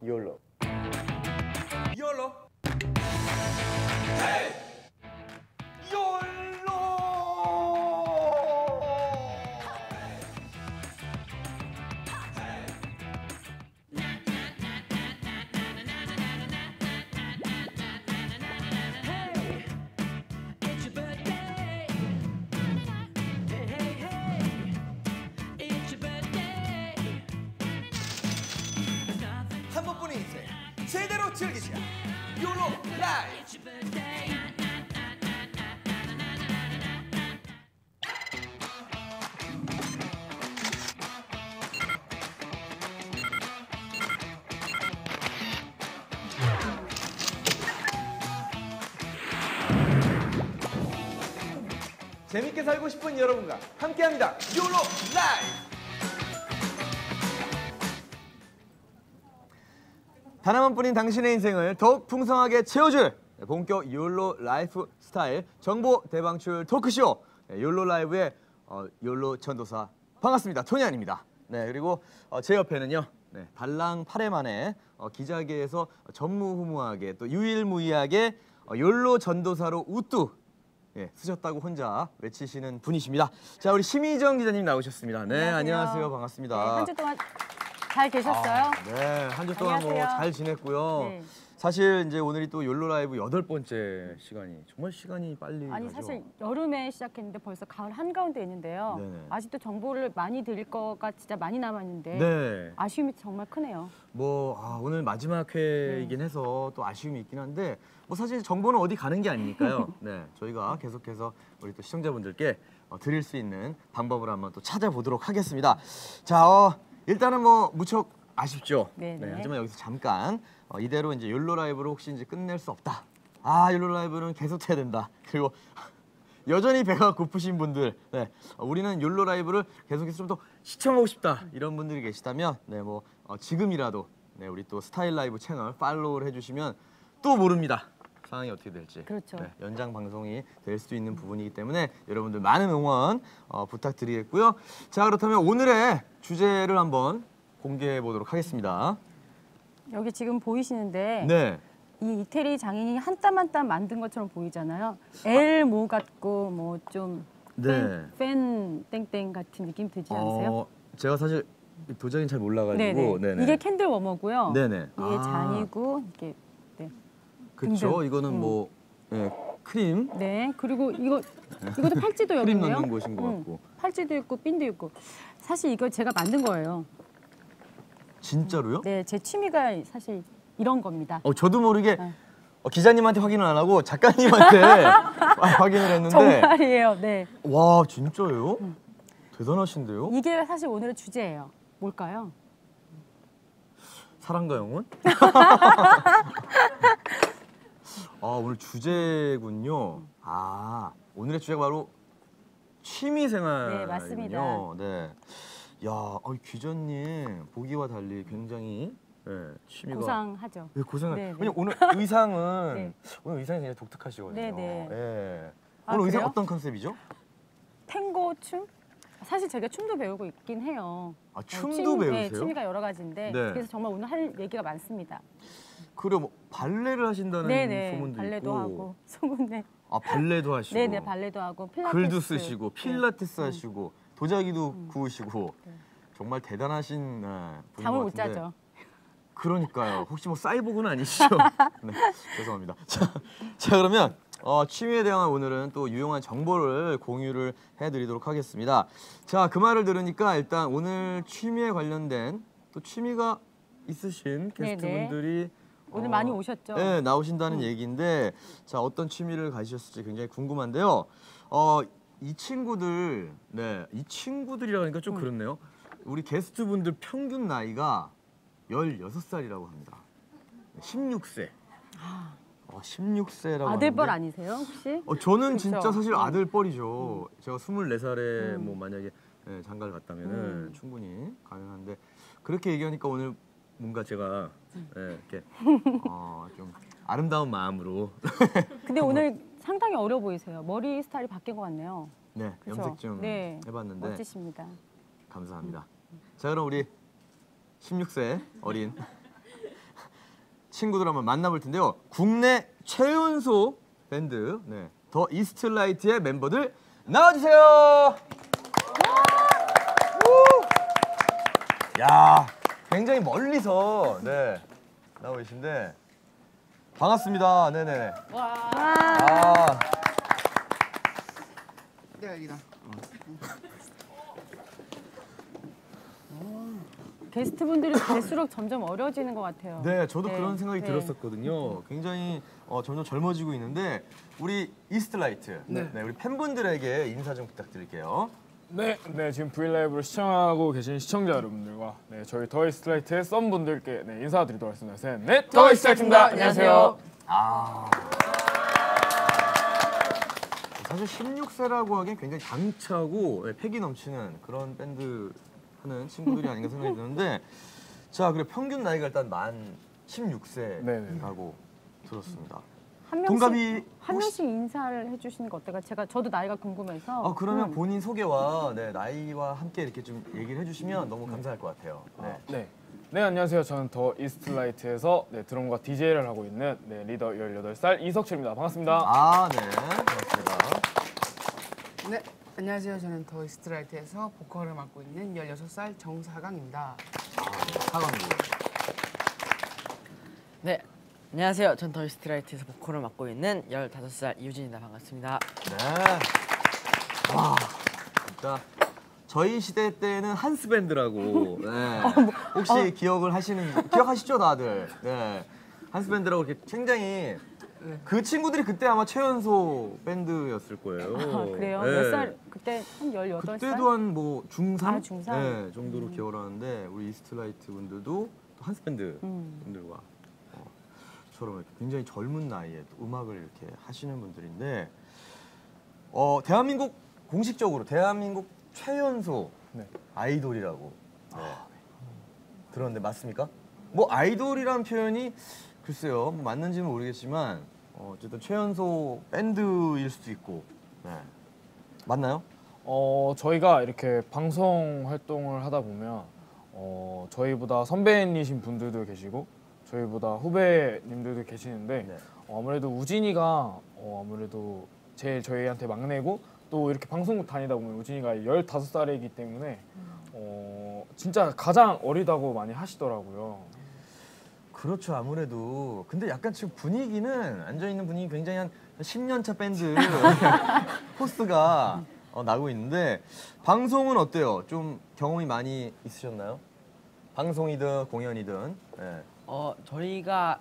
YOLO. YOLO. Hey! YOLO! 한 번뿐인 인생 제대로 즐기자. YOLO 라이프. 재밌게 살고 싶은 여러분과 함께합니다. YOLO 라이프. 단 한 번뿐인 당신의 인생을 더욱 풍성하게 채워줄 본격 YOLO 라이프 스타일 정보 대방출 토크쇼 YOLO 라이브의 YOLO 전도사 반갑습니다. 토니안입니다. 네, 그리고 제 옆에는요, 달랑 8회 만에 기자계에서 전무후무하게 또 유일무이하게 YOLO 전도사로 우뚝 쓰셨다고 혼자 외치시는 분이십니다. 자, 우리 심희정 기자님 나오셨습니다. 네, 안녕하세요. 반갑습니다. 네, 한 주 동안 잘 계셨어요? 네, 한 주 동안 뭐 잘 지냈고요. 네. 사실 이제 오늘이 또 YOLO 라이브 8번째 시간이 정말 시간이 빨리 아니 가죠. 사실 여름에 시작했는데 벌써 가을 한가운데 있는데요. 네네. 아직도 정보를 많이 드릴 거가 진짜 많이 남았는데 네. 아쉬움이 정말 크네요. 뭐 오늘 마지막 회이긴 해서 또 아쉬움이 있긴 한데 뭐 사실 정보는 어디 가는 게 아니니까요. 네, 저희가 계속해서 우리 또 시청자분들께 드릴 수 있는 방법을 한번 또 찾아보도록 하겠습니다. 자, 일단은 뭐 무척 아쉽죠. 네네. 네, 하지만 여기서 잠깐 이대로 이제 YOLO 라이브로 혹시 이제 끝낼 수 없다. YOLO 라이브는 계속해야 된다. 그리고 여전히 배가 고프신 분들, 우리는 YOLO 라이브를 계속해서 좀 더 시청하고 싶다 이런 분들이 계시다면, 뭐 지금이라도 우리 또 스타일 라이브 채널 팔로우를 해주시면 또 모릅니다. 상황이 어떻게 될지. 그렇죠. 연장 방송이 될 수 있는 부분이기 때문에 여러분들 많은 응원 부탁드리겠고요. 자, 그렇다면 오늘의 주제를 한번 공개해 보도록 하겠습니다. 여기 지금 보이시는데 네. 이 이태리 장인이 한 땀 한 땀 만든 것처럼 보이잖아요. 엘모 같고 뭐 좀 팬 땡땡 같은 느낌 들지 않으세요? 제가 사실 도장이 잘 몰라가지고. 네네. 이게 캔들 워머고요. 네네. 이게 잔이고 이게 그렇죠. 등등. 이거는 뭐 크림. 네. 그리고 이것도 팔찌도 여기 크림 있네요. 넣는 곳인 것 같고. 팔찌도 있고 핀도 있고. 사실 이거 제가 만든 거예요. 진짜로요? 네, 제 취미가 사실 이런 겁니다. 저도 모르게 기자님한테 확인을 안 하고 작가님한테 확인을 했는데. 정말이에요. 네. 와, 진짜요? 대단하신데요? 이게 사실 오늘의 주제예요. 뭘까요? 사랑과 영혼? 오늘 주제군요. 오늘의 주제가 바로 취미생활이군요. 네, 맞습니다. 네. 야, 기자님 보기와 달리 굉장히 취미가 고상하죠. 고상한. 네, 네. 왜냐면 오늘 의상은 네. 오늘 의상이 굉장히 독특하시거든요. 네, 네. 예. 아, 오늘 의상 그래요? 어떤 컨셉이죠? 탱고 춤? 사실 제가 춤도 배우고 있긴 해요. 춤도 배우세요? 네, 취미가 여러 가지인데 네. 그래서 정말 오늘 할 얘기가 많습니다. 그리고 뭐 발레를 하신다는 네네. 소문도 발레도 있고. 하고 소문네. 발레도 하시고. 네네, 발레도 하고 필라테스. 글도 쓰시고 필라테스 하시고 도자기도 구우시고 정말 대단하신 분인 것 잠을 못 같은데. 자죠. 그러니까요. 혹시 뭐 사이보그는 아니시죠? 네, 죄송합니다. 자, 그러면 취미에 대한 오늘은 또 유용한 정보를 공유를 해드리도록 하겠습니다. 자, 그 말을 들으니까 일단 오늘 취미에 관련된 또 취미가 있으신 게스트분들이 오늘 많이 오셨죠? 네, 나오신다는 얘기인데, 자, 어떤 취미를 가지셨을지 굉장히 궁금한데요. 이 친구들, 이 친구들이라고 하니까 좀 그렇네요. 우리 게스트분들 평균 나이가 16살이라고 합니다. 16세. 16세라고 아들뻘 하는데, 아니세요 혹시? 저는 그쵸? 진짜 사실 아들뻘이죠. 제가 24살에 뭐 만약에 장가를 갔다면 충분히 가능한데, 그렇게 얘기하니까 오늘 뭔가 제가 이렇게 좀 아름다운 마음으로. 근데 오늘 상당히 어려 보이세요. 머리 스타일이 바뀐 것 같네요. 네, 그쵸? 염색 좀 해봤는데. 멋지십니다. 감사합니다. 자, 그럼 우리 16세 어린 친구들 한번 만나볼 텐데요. 국내 최연소 밴드 네, 더 이스트라이트의 멤버들 나와주세요. 야, 굉장히 멀리서 네 나오고 계신데 반갑습니다. 네네. 아. 네, 여기다. 게스트분들이 갈수록 점점 어려지는 것 같아요. 네, 저도 네, 그런 생각이 네. 들었었거든요. 굉장히 점점 젊어지고 있는데 우리 이스트라이트, 네. 우리 팬분들에게 인사 좀 부탁드릴게요. 네, 지금 브이라이브를 시청하고 계신 시청자 여러분들과 네, 저희 더 이스트라이트의 썸분들께 네, 인사드리도록 하겠습니다. 셋, 넷, 더 이스트라이트입니다. 안녕하세요. 사실 16세라고 하기엔 굉장히 당차고 패기 넘치는 그런 밴드 하는 친구들이 아닌가 생각이 드는데 자, 그래 평균 나이가 일단 만 16세라고 들었습니다. 한 동갑이 한 명씩 인사를 해주시는 거 어떨까? 저도 나이가 궁금해서. 그러면 본인 소개와 나이와 함께 이렇게 좀 얘기를 해주시면 너무 감사할 것 같아요. 네. 네, 안녕하세요. 저는 더 이스트라이트에서 네, 드럼과 DJ를 하고 있는 네, 리더 18살 이석철입니다. 반갑습니다. 아, 네. 반갑습니다. 네, 안녕하세요. 저는 더 이스트라이트에서 보컬을 맡고 있는 16살 정사강입니다. 사강구. 네, 안녕하세요. 전 더 이스트라이트에서 보컬을 맡고 있는 15살 이유진입니다. 반갑습니다. 네. 와, 진짜 저희 시대 때는 한스 밴드라고. 네. 혹시 기억하시죠, 다들? 네. 한스 बैं드라고 이렇게 굉장히 그 친구들이 그때 아마 최연소 밴드였을 거예요. 아, 그래요? 네. 몇 살? 그때 한 18살? 그때도 한 뭐 중3? 아, 중3? 네, 정도로 기억을 하는데 우리 이스트라이트 분들도 또 한스 밴드 분들과 처럼 이렇게 굉장히 젊은 나이에 또 음악을 이렇게 하시는 분들인데 대한민국 공식적으로 대한민국 최연소 네. 아이돌이라고 들었는데 맞습니까? 뭐 아이돌이란 표현이 글쎄요 뭐 맞는지는 모르겠지만 어쨌든 최연소 밴드일 수도 있고 네. 맞나요? 저희가 이렇게 방송 활동을 하다 보면 저희보다 선배이신 분들도 계시고 저희보다 후배님들도 계시는데 네. 아무래도 우진이가 아무래도 제일 저희한테 막내고 또 이렇게 방송국 다니다 보면 우진이가 15살이기 때문에 진짜 가장 어리다고 많이 하시더라고요. 그렇죠 아무래도 근데 약간 지금 분위기는 앉아있는 분위기 굉장히 한 10년 차 밴드 포스가 나고 있는데 방송은 어때요? 좀 경험이 많이 있으셨나요? 방송이든 공연이든 네. 저희가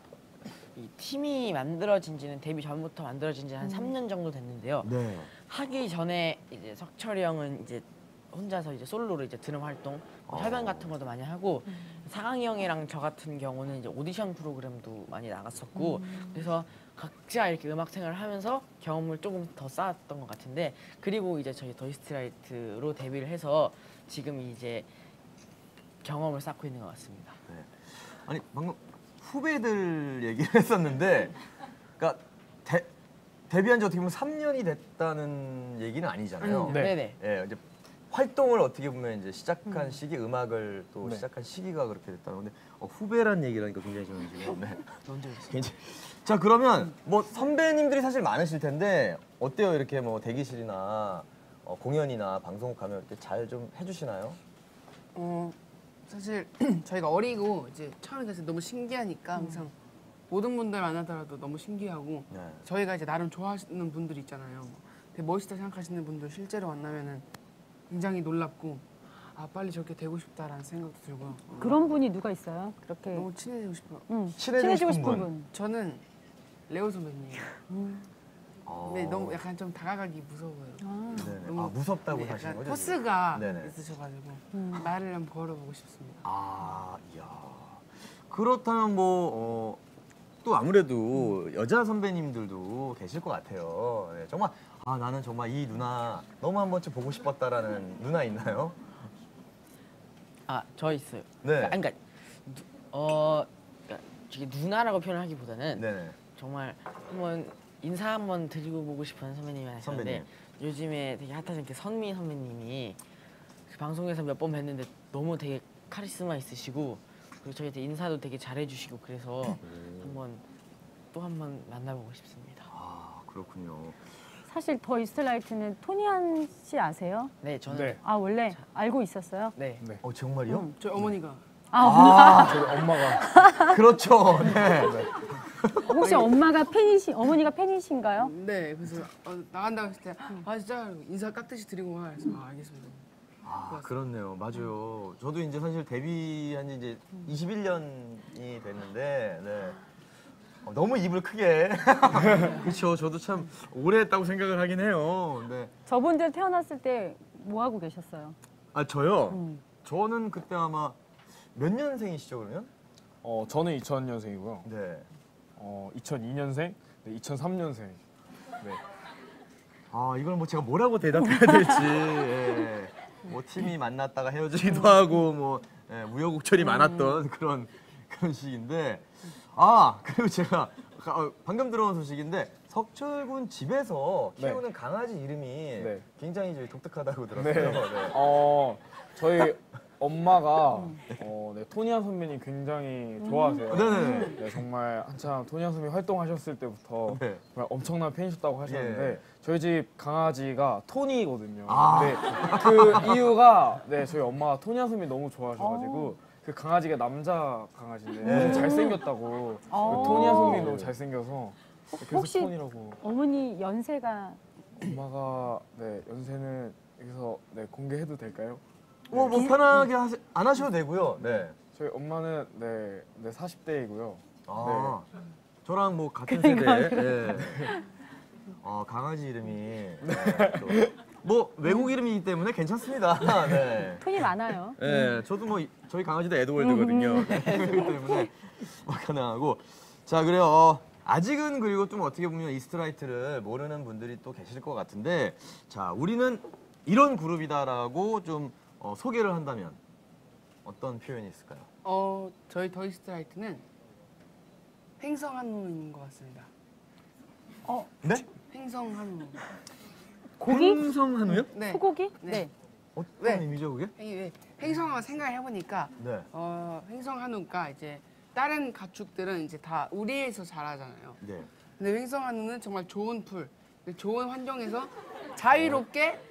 이 팀이 만들어진 지는 데뷔 전부터 만들어진 지 한 3년 정도 됐는데요. 네. 하기 전에 이제 석철이 형은 이제 혼자서 이제 솔로로 이제 드럼 활동, 협연 같은 것도 많이 하고 사강이 형이랑 저 같은 경우는 이제 오디션 프로그램도 많이 나갔었고 그래서 각자 이렇게 음악 생활을 하면서 경험을 조금 더 쌓았던 것 같은데 그리고 이제 저희 더 이스트라이트로 데뷔를 해서 지금 이제 경험을 쌓고 있는 것 같습니다. 네. 아니 방금 후배들 얘기를 했었는데 그러니까 데뷔한 지 어떻게 보면 3년이 됐다는 얘기는 아니잖아요. 네. 네네. 예, 이제 활동을 어떻게 보면 이제 시작한 시기, 음악을 또 네. 시작한 시기가 그렇게 됐다는 건데 후배란 얘기를 하니까 굉장히 저는 지금 네. 굉장히 자 그러면 뭐 선배님들이 사실 많으실 텐데 어때요 이렇게 뭐 대기실이나 공연이나 방송국 가면 이렇게 잘 좀 해주시나요? 사실 저희가 어리고 이제 처음에 갔을 때 너무 신기하니까 항상 모든 분들 만나더라도 너무 신기하고 네. 저희가 이제 나름 좋아하시는 분들이 있잖아요. 되게 멋있다 생각하시는 분들 실제로 만나면은 굉장히 놀랍고 빨리 저렇게 되고 싶다라는 생각도 들고요. 그런 분이 누가 있어요? 그렇게 너무 친해지고 싶어요. 친해지고 싶은 분. 분. 저는 레오 선배님이에요. 어. 근데 너무 약간 좀 다가가기 무서워요. 네네. 너무 무섭다고 네, 하시는 약간 거죠? 포스가 네네. 있으셔가지고 말을 한번 걸어보고 싶습니다. 이야. 그렇다면 또 아무래도 여자 선배님들도 계실 것 같아요. 네, 정말 나는 정말 이 누나 너무 한 번쯤 보고 싶었다라는 누나 있나요? 저 있어요. 네. 그러니까 저기 누나라고 표현하기보다는 네네. 정말 한번 인사 한번 드리고 보고 싶은 선배님이 하시는데 선배님. 요즘에 되게 핫하신 그 선미 선배님이 그 방송에서 몇 번 뵀는데 너무 되게 카리스마 있으시고 그리고 저희한테 인사도 되게 잘해주시고 그래서 한 번 만나보고 싶습니다. 아 그렇군요. 사실 더 이스트라이트는 토니안 씨 아세요? 네, 저는 네. 아 원래 알고 있었어요? 네. 네. 정말요? 저희 어머니가 저희 엄마가 그렇죠. 네. 혹시 어머니가 팬이신가요? 네 그래서 나간다고 했을 때 아 진짜 인사 깍듯이 드리고 와 그래서 알겠습니다. 아 그렇네요. 맞아요. 저도 이제 사실 데뷔한 지 이제 21년이 됐는데 네. 너무 입을 크게. 그렇죠. 저도 참 오래 했다고 생각을 하긴 해요. 네. 저분들 태어났을 때 뭐 하고 계셨어요? 아 저요? 저는 그때 아마 몇 년생이시죠 그러면? 저는 2000년생이고요. 네. 2002년생, 네, 2003년생. 네. 아 이걸 뭐 제가 뭐라고 대답해야 될지. 예. 뭐 팀이 만났다가 헤어지기도 하고 뭐 예, 우여곡절이 많았던 그런 시기인데 아 그리고 제가 방금 들어온 소식인데 석철군 집에서 네. 키우는 강아지 이름이 네. 굉장히 이제 독특하다고 네. 들었어요. 네. 저희 엄마가 네, 토니안 선배님 굉장히 좋아하세요. 네네네. 네, 정말 한참 토니안 선배님 활동하셨을 때부터 네. 정말 엄청난 팬이셨다고 하셨는데 예. 저희 집 강아지가 토니거든요. 아. 네, 그 이유가 네, 저희 엄마가 토니안 선배님 너무 좋아하셔가지고 그 강아지가 남자 강아지인데 네. 너무 잘생겼다고 어. 토니안 선배님 너무 잘생겨서 계속 혹시 토니라고. 어머니 연세가 엄마가 네, 연세는 여기서 네, 공개해도 될까요? 뭐 편하게 안 하셔도 되고요. 네. 저희 엄마는 네 40대이고요. 아 저랑 뭐 같은 세대. 예. 강아지 이름이 뭐 외국 이름이기 때문에 괜찮습니다. 네. 톤이 많아요. 네, 저도 뭐 저희 강아지도 에드월드거든요. 그렇기 때문에 가능하고 자 그래요. 아직은 그리고 좀 어떻게 보면 이스트라이트를 모르는 분들이 또 계실 것 같은데 자 우리는 이런 그룹이다라고 좀 소개를 한다면 어떤 표현이 있을까요? 저희 더 이스트라이트는 횡성한우인 것 같습니다. 네? 횡성한우. 고기? 횡성한우요? 네. 소고기? 네. 네. 어떤 네. 의미죠 그게? 횡성한우 생각을 해보니까 네. 횡성한우가 이제 다른 가축들은 이제 다 우리에서 자라잖아요. 네. 근데 횡성한우는 정말 좋은 풀, 좋은 환경에서 자유롭게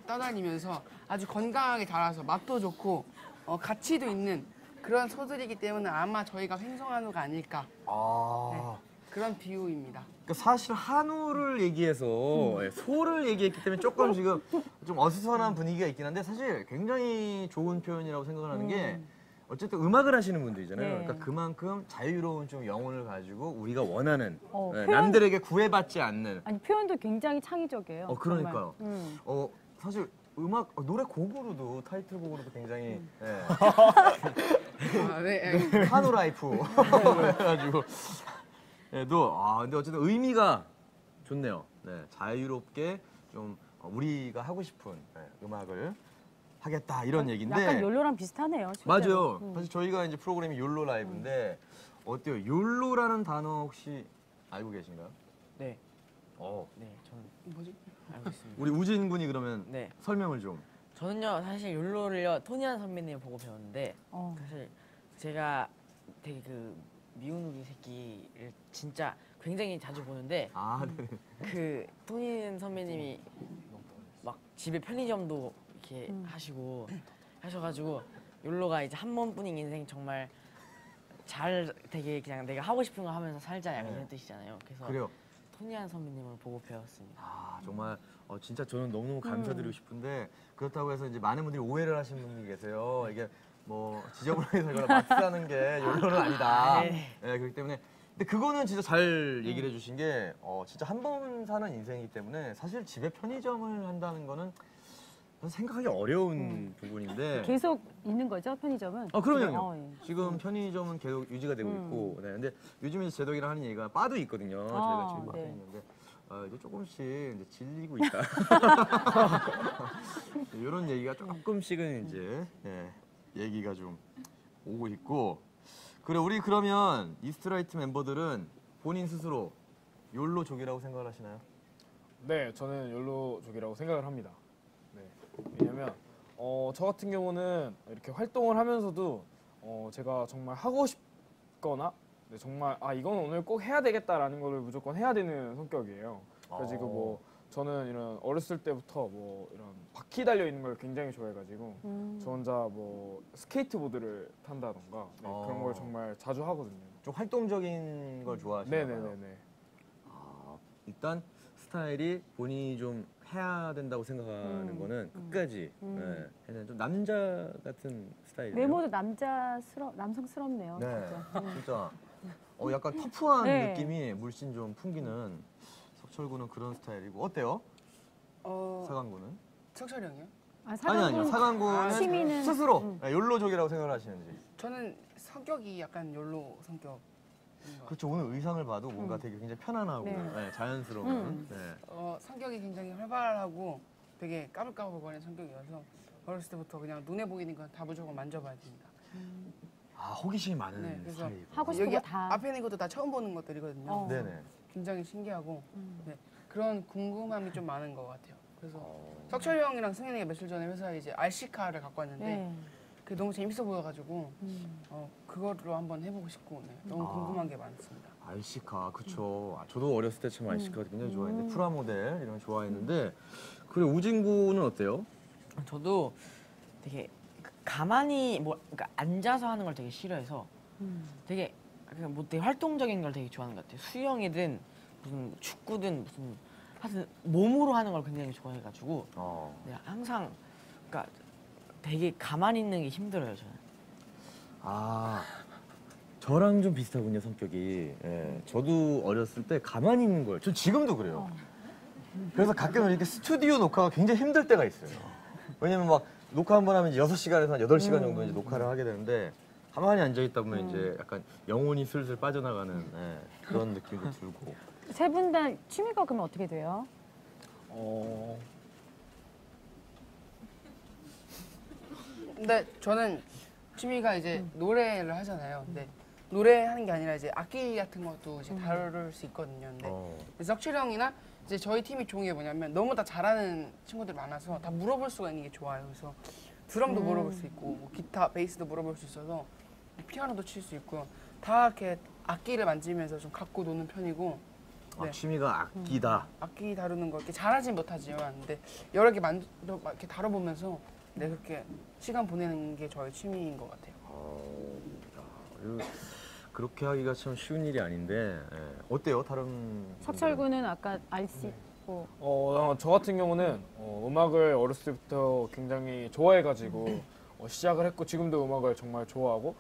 떠다니면서 아주 건강하게 자라서 맛도 좋고 가치도 있는 그런 소들이기 때문에 아마 저희가 횡성한우가 아닐까 아. 그런 비유입니다. 그러니까 사실 한우를 얘기해서 소를 얘기했기 때문에 조금 지금 좀 어수선한 분위기가 있긴 한데 사실 굉장히 좋은 표현이라고 생각을 하는 게 어쨌든 음악을 하시는 분들이잖아요. 네. 그러니까 그만큼 자유로운 좀 영혼을 가지고 우리가 원하는 표현- 남들에게 구애받지 않는 아니 표현도 굉장히 창의적이에요. 그러니까요. 정말. 사실 음악 노래 곡으로도 타이틀곡으로도 굉장히 네. 한우 라이프 그래가지고 근데 어쨌든 의미가 좋네요. 네, 자유롭게 좀 우리가 하고 싶은 음악을 하겠다 이런 얘기인데 약간 욜로랑 비슷하네요. 맞아요. 실제로. 사실 저희가 이제 프로그램이 욜로 라이브인데 어때요? 욜로라는 단어 혹시 알고 계신가요? 네. 네, 저는 뭐지? 알고 있습니다. 우리 우진 군이 그러면 네. 설명을 좀. 저는요 사실 욜로를요 토니안 선배님 보고 배웠는데 사실 제가 되게 그 미운 우리 새끼를 진짜 굉장히 자주 보는데 네. 그 토니안 선배님이 막 집에 편의점도 이렇게 하셔가지고 욜로가 이제 한 번뿐인 인생 정말 잘 되게 그냥 내가 하고 싶은 거 하면서 살자 약간 이런 뜻이잖아요. 그래서 그래요. 토니안 선배님을 보고 배웠습니다. 정말 진짜 저는 너무너무 감사드리고 싶은데 그렇다고 해서 이제 많은 분들이 오해를 하시는 분들이 계세요. 이게 뭐 지저분하게 살거나 마트라는 게 욜로는 아니다. 네. 그렇기 때문에 근데 그거는 진짜 잘 얘기를 해주신 게 진짜 한 번 사는 인생이기 때문에 사실 집에 편의점을 한다는 거는 생각하기 어려운 부분인데 계속 있는 거죠 편의점은? 그럼요. 예. 지금 편의점은 계속 유지가 되고 있고 근데 요즘에 제덕이랑 하는 얘기가 바도 있거든요. 저희가 지금 바도 네. 있는데 이제 조금씩 이제 질리고 있다. 이런 얘기가 조금씩은 이제 얘기가 좀 오고 있고 그래 우리 그러면 이스트라이트 멤버들은 본인 스스로 욜로족이라고 생각을 하시나요? 네, 저는 욜로족이라고 생각을 합니다. 네, 왜냐면 저 같은 경우는 이렇게 활동을 하면서도 제가 정말 하고 싶거나 네, 정말 이건 오늘 꼭 해야 되겠다라는 거를 무조건 해야 되는 성격이에요. 그래가지고 뭐 저는 이런 어렸을 때부터 뭐 이런 바퀴 달려 있는 걸 굉장히 좋아해가지고 저 혼자 뭐 스케이트보드를 탄다던가 네, 그런 걸 정말 자주 하거든요. 좀 활동적인 걸 좋아하시나요? 네네네네. 일단 스타일이 본인이 좀 해야 된다고 생각하는 거는 끝까지 네, 해는 좀 남자 같은 스타일이에요. 외모도 남성스럽네요. 네, 진짜. 진짜 약간 터프한 네. 느낌이 물씬 좀 풍기는 석철군은 그런 스타일이고 어때요? 사강군은? 석철이 형이요? 아니요. 사강군은 취미는 스스로 욜로족이라고 생각을 하시는지. 저는 성격이 약간 욜로 성격인 것 같아요. 그렇죠. 오늘 의상을 봐도 뭔가 되게 굉장히 편안하고 네. 네, 자연스러운. 네. 성격이 굉장히 활발하고 되게 까불까불거리는 성격이어서 어렸을 때부터 그냥 눈에 보이는 건 다 무조건 만져봐야 됩니다. 호기심이 많은 네, 그래서 스타일이고. 하고 싶은 여기 거 다. 앞에 있는 것도 다 처음 보는 것들이거든요. 네네. 굉장히 신기하고 네, 그런 궁금함이 좀 많은 것 같아요. 그래서 석철이 형이랑 승현이가 며칠 전에 회사에 이제 RC카를 갖고 왔는데 네. 그게 너무 재밌어 보여가지고 그걸로 한번 해보고 싶고 네, 너무 궁금한 게 많습니다. RC카 그쵸. 저도 어렸을 때 참 RC카 굉장히 좋아했는데 프라모델 이런 거 좋아했는데 그리고 우진구는 어때요? 저도 되게 가만히 뭐 그러니까 앉아서 하는 걸 되게 싫어해서 되게 그냥 뭐 되게 활동적인 걸 되게 좋아하는 것 같아요. 수영이든 무슨 축구든 무슨 하여튼 몸으로 하는 걸 굉장히 좋아해가지고 네, 항상 그러니까 되게 가만히 있는 게 힘들어요 저는. 저랑 좀 비슷하군요 성격이. 예, 저도 어렸을 때 가만히 있는 걸. 저 지금도 그래요. 그래서 가끔 이렇게 스튜디오 녹화가 굉장히 힘들 때가 있어요. 왜냐면 막 녹화 한 번 하면 이제 6시간에서 한 8시간 정도 이제 녹화를 하게 되는데 가만히 앉아 있다 보면 이제 약간 영혼이 슬슬 빠져나가는 그런 느낌도 들고. 세 분 다 취미가 그러면 어떻게 돼요? 근데 저는 취미가 이제 노래를 하잖아요. 근데 노래하는 게 아니라 이제 악기 같은 것도 이제 다룰 수 있거든요. 근데 석철이 형이나 이제 저희 팀이 좋은 게 뭐냐면 너무 다 잘하는 친구들이 많아서 다 물어볼 수가 있는 게 좋아요. 그래서 드럼도 물어볼 수 있고 뭐 기타, 베이스도 물어볼 수 있어서 피아노도 칠 수 있고 다 이렇게 악기를 만지면서 좀 갖고 노는 편이고 네. 취미가 악기다. 악기 다루는 거 이렇게 잘하진 못하지만 근데 여러 개 이렇게 다뤄보면서 네, 그렇게 시간 보내는 게 저의 취미인 것 같아요. 그렇게 하기가 참 쉬운 일이 아닌데 어때요 다른? 석철군은 아까 RC 뭐 저 같은 경우는 음악을 어렸을 때부터 굉장히 좋아해가지고 시작을 했고 지금도 음악을 정말 좋아하고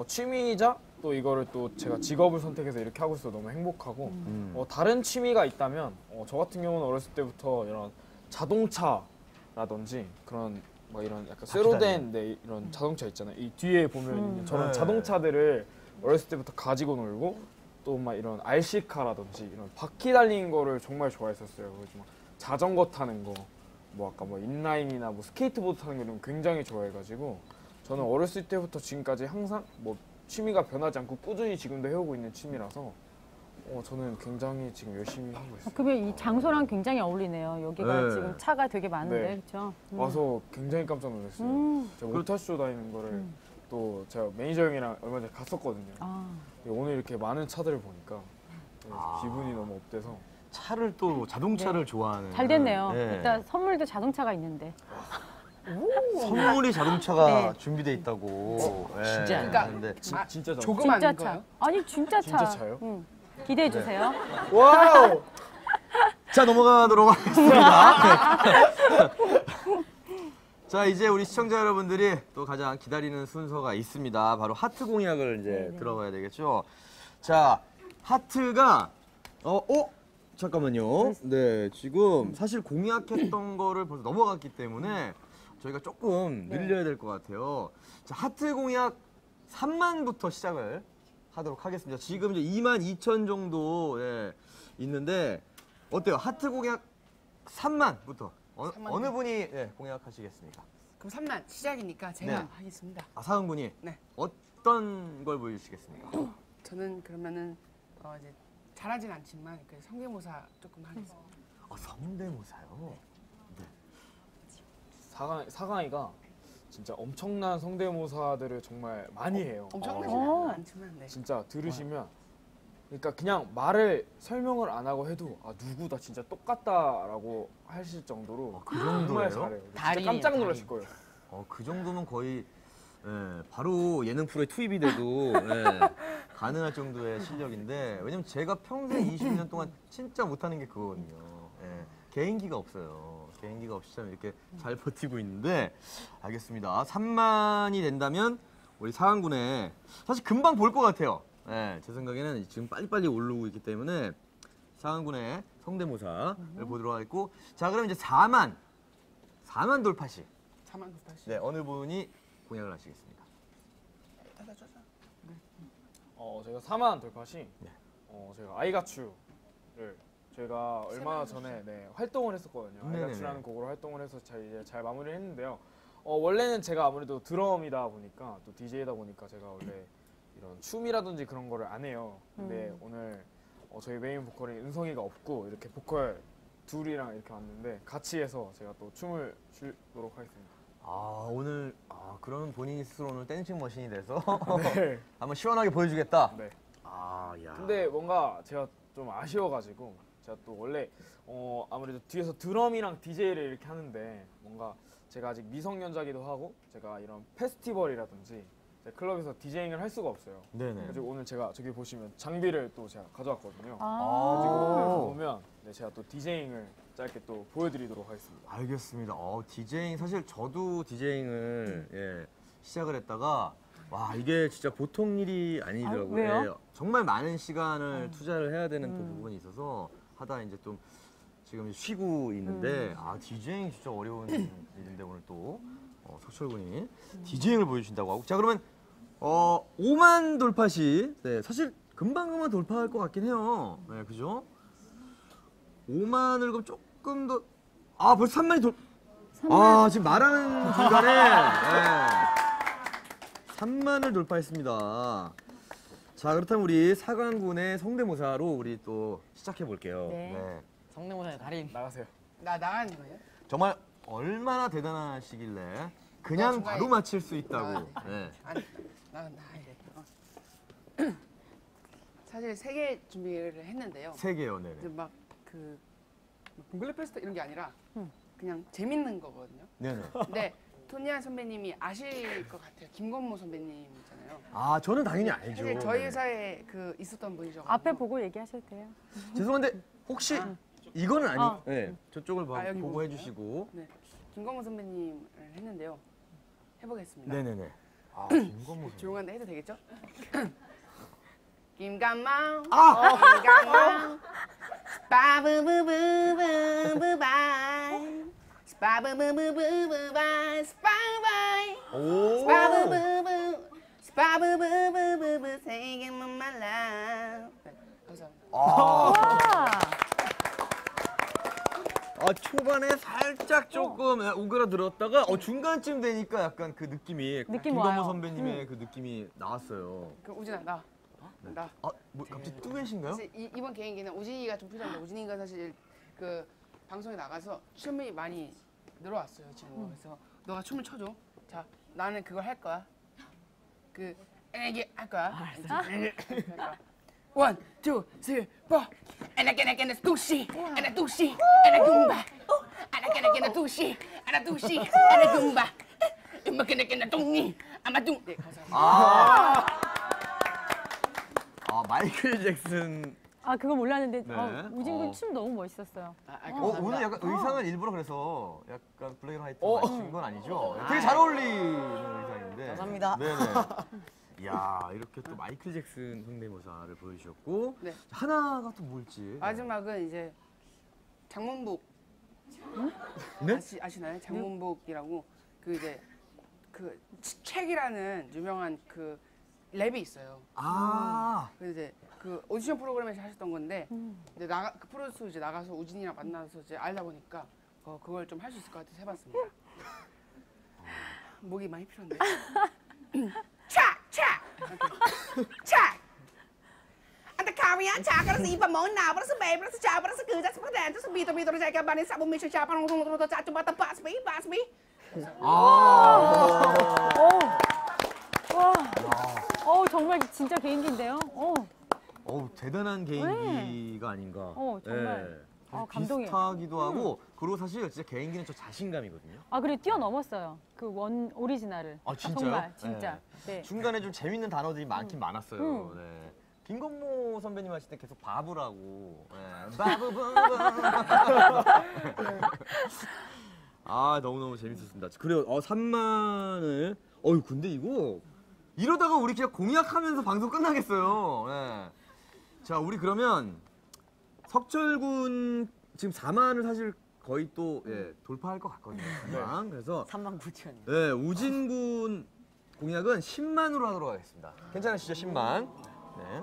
취미이자 또 이거를 또 제가 직업을 선택해서 이렇게 하고 있어서 너무 행복하고 다른 취미가 있다면 저 같은 경우는 어렸을 때부터 이런 자동차라든지 그런 뭐 이런 약간 쇠로 된 이런 자동차 있잖아요. 이 뒤에 보면 저런 자동차들을 어렸을 때부터 가지고 놀고 또 막 이런 RC카라든지 이런 바퀴 달린 거를 정말 좋아했었어요. 그래서 막 자전거 타는 거, 뭐 아까 뭐 인라인이나 뭐 스케이트보드 타는 거 이런 거 굉장히 좋아해가지고 저는 어렸을 때부터 지금까지 항상 뭐 취미가 변하지 않고 꾸준히 지금도 해오고 있는 취미라서 저는 굉장히 지금 열심히 하고 있어요. 그러면 이 장소랑 굉장히 어울리네요. 여기가 네. 지금 차가 되게 많은데 네. 그렇죠? 와서 굉장히 깜짝 놀랐어요. 제가 모터쇼 다니는 거를 또 제가 매니저 형이랑 얼마 전에 갔었거든요. 오늘 이렇게 많은 차들을 보니까 기분이 너무 업돼서 차를 또 자동차를 좋아하는. 잘 됐네요. 네. 일단 선물도 자동차가 있는데. 선물이 자동차가 네. 준비돼 있다고. 진짜? 그러니까 근데 아, 진짜 조금 진짜 아닌 차. 거예요? 아니 진짜 차. 진짜 차요? 응. 기대해 주세요. 와우! 자 넘어가도록 하겠습니다. 자 이제 우리 시청자 여러분들이 또 가장 기다리는 순서가 있습니다. 바로 하트 공약을 이제 들어봐야 되겠죠. 자 하트가 잠깐만요. 네 지금 사실 공약했던 거를 벌써 넘어갔기 때문에 저희가 조금 늘려야 될 것 같아요. 자 하트 공약 3만부터 시작을 하도록 하겠습니다. 지금 이제 22,000 정도 있는데 어때요? 하트 공약 3만부터 어느 분이 공약하시겠습니까? 그럼 3만 시작이니까 제가 네. 하겠습니다. 사은 군이 네. 어떤 걸 보여주시겠습니까? 저는 그러면은 이제 잘하진 않지만 그 성대모사 조금 하겠습니다. 성대모사요. 사강이가 진짜 엄청난 성대모사들을 정말 많이 해요. 엄청나지는 않지만 네. 진짜 들으시면 그러니까 그냥 말을 설명을 안 하고 해도 아 누구다 진짜 똑같다라고 하실 정도로 그 정도예요? 정말 잘해요. 진짜 달인이에요, 깜짝 놀라실 거예요. 그 정도면 거의 바로 예능 프로에 투입이 돼도 가능할 정도의 실력인데 왜냐면 제가 평생 20년 동안 진짜 못하는 게 그거거든요. 개인기가 없어요. 개인기가 없이 참 이렇게 잘 버티고 있는데 알겠습니다. 3만이 된다면 우리 사강군에 사실 금방 볼 것 같아요. 제 생각에는 지금 빨리빨리 오르고 있기 때문에 사강군의 성대모사를 보도록 하겠고 자 그럼 이제 4만 돌파시 4만 980. 네 어느 분이 공약을 하시겠습니다. 제가 4만 돌파시 제가 아이가츄를 제가 얼마 전에 활동을 했었거든요. 네네네. 아이가츄라는 곡으로 활동을 해서 잘 마무리를 했는데요. 원래는 제가 아무래도 드럼이다 보니까 또 DJ다 보니까 제가 원래 이런 춤이라든지 그런 거를 안 해요. 근데 오늘 저희 메인 보컬인 은성이가 없고 이렇게 보컬 둘이랑 이렇게 왔는데 같이 해서 제가 또 춤을 추도록 하겠습니다. 오늘 그런 본인이 스스로 오늘 댄싱 머신이 돼서 네. 한번 시원하게 보여주겠다. 네. 야. 근데 뭔가 제가 좀 아쉬워가지고 제가 또 원래 아무래도 뒤에서 드럼이랑 DJ를 이렇게 하는데 뭔가 제가 아직 미성년자기도 하고 제가 이런 페스티벌이라든지 클럽에서 디제잉을 할 수가 없어요. 네네. 그리고 오늘 제가 저기 보시면 장비를 또 제가 가져왔거든요. 아. 보면 제가 또 디제잉을 짧게 또 보여드리도록 하겠습니다. 알겠습니다. 디제잉 사실 저도 디제잉을 시작을 했다가 와 이게 진짜 보통 일이 아니더라고요. 왜요? 정말 많은 시간을 투자를 해야 되는 또 부분이 있어서 하다 이제 좀 지금 쉬고 있는데 디제잉 진짜 어려운 일인데 오늘 또 석철군이 디제잉을 보여주신다고 하고 자 그러면 5만 돌파시 사실 금방 돌파할 것 같긴 해요. 네 그죠? 5만을 그럼 조금 더 벌써 3만이 지금 말하는 중간에 3만을 돌파했습니다. 자 그렇다면 우리 사강군의 성대모사로 우리 또 시작해 볼게요. 네. 성대모사의 달인. 나가세요. 나 나가는 거예요? 정말 얼마나 대단하시길래 그냥 중간에 바로 맞힐 수 있다고. 아니 나가야 돼. 사실 3개 준비를 했는데요. 3개요, 네. 근데 막그 봉글레 페스트 이런 게 아니라 그냥 재밌는 거거든요. 네네. 근데 토니아 선배님이 아실 것 같아요. 김건모 선배님 있잖아요. 저는 당연히 알죠. 사실 저희 네. 회사에 있었던 분이죠. 앞에 보고 얘기하셔도 돼요. 죄송한데 혹시 이거는 네, 저쪽을 여기 보고 보세요. 해주시고. 네, 김건모 선배님을 했는데요. 해보겠습니다. 네네네. 김건모 선배. 조용한데 해도 되겠죠? 김건모, 김건모, 스파부부부부부바이, 스파부부부부부바이, 스파바이, 스파부부부, 스파부부부부부, singing my love. 네, 감사합니다. 초반에 살짝 조금 오그라들었다가 중간쯤 되니까 약간 그 느낌이 느낌 김건모 와요. 선배님의 그 느낌이 나왔어요. 그럼 우진아 나. 뭐 갑자기 뚜엣인가요? 사실 이번 개인기는 우진이가 좀 필요한데 우진이가 사실 그 방송에 나가서 춤이 많이 늘어왔어요 지금. 그래서 너가 춤을 춰줘. 자 나는 그걸 할 거야. 그 애기 할 거야. One, two, three, four. And I get a sushi, and a sushi, and a goomba. And I get a sushi, and a sushi, and a goomba. I'm gonna get a 뚱니, I'm a 뚱. 네 감사합니다. 마이클 잭슨. 그거 몰랐는데 네. 우진군 춤 너무 멋있었어요. 오늘 약간 의상을 일부러 그래서 약간 블랙 앤 화이트 맞춘 건 아니죠? 되게 잘 어울리는 의상인데. 감사합니다. 네네. 이야 이렇게 또 마이클 잭슨 성대모사를 보여주셨고 네. 하나가 또 뭘지. 마지막은 이제 장문복. 네? 아시나요? 장문복이라고 그 책이라는 유명한 그 랩이 있어요. 그래서 이제 그 오디션 프로그램에서 하셨던 건데 이제 그 프로듀서 이제 나가서 우진이랑 만나서 이제 알다 보니까 그걸 좀 할 수 있을 것 같아서 해봤습니다. 목이 많이 필요한데. 차! Anda karian cara si pamona, para baby, para chapa, para kuda, para dentro, subito, subito, já que a banha sabe mexer chapa, não tá chapa, pas me. 정말 진짜 개인기인데요. 대단한 개인기가 아닌가. 정말. 좀 감동이에요. 비슷하기도 하고 그리고 사실 진짜 개인기는 저 자신감이거든요. 그리고 뛰어넘었어요. 그 원 오리지널을. 진짜요? 정말 진짜. 네. 중간에 좀 재밌는 단어들이 많긴 많았어요. 네. 김건모 선배님 하실 때 계속 바보라고. 네. 바보바보. 너무너무 재밌었습니다. 그래요. 3만을. 근데 이거 이러다가 우리 그냥 공약하면서 방송 끝나겠어요. 네. 자, 우리 그러면 석철군 지금 4만을 사실 거의 또 돌파할 것 같거든요. 그래서 3만 9천. 네, 우진군 공약은 10만으로 하도록 하겠습니다. 괜찮으시죠? 10만. 네.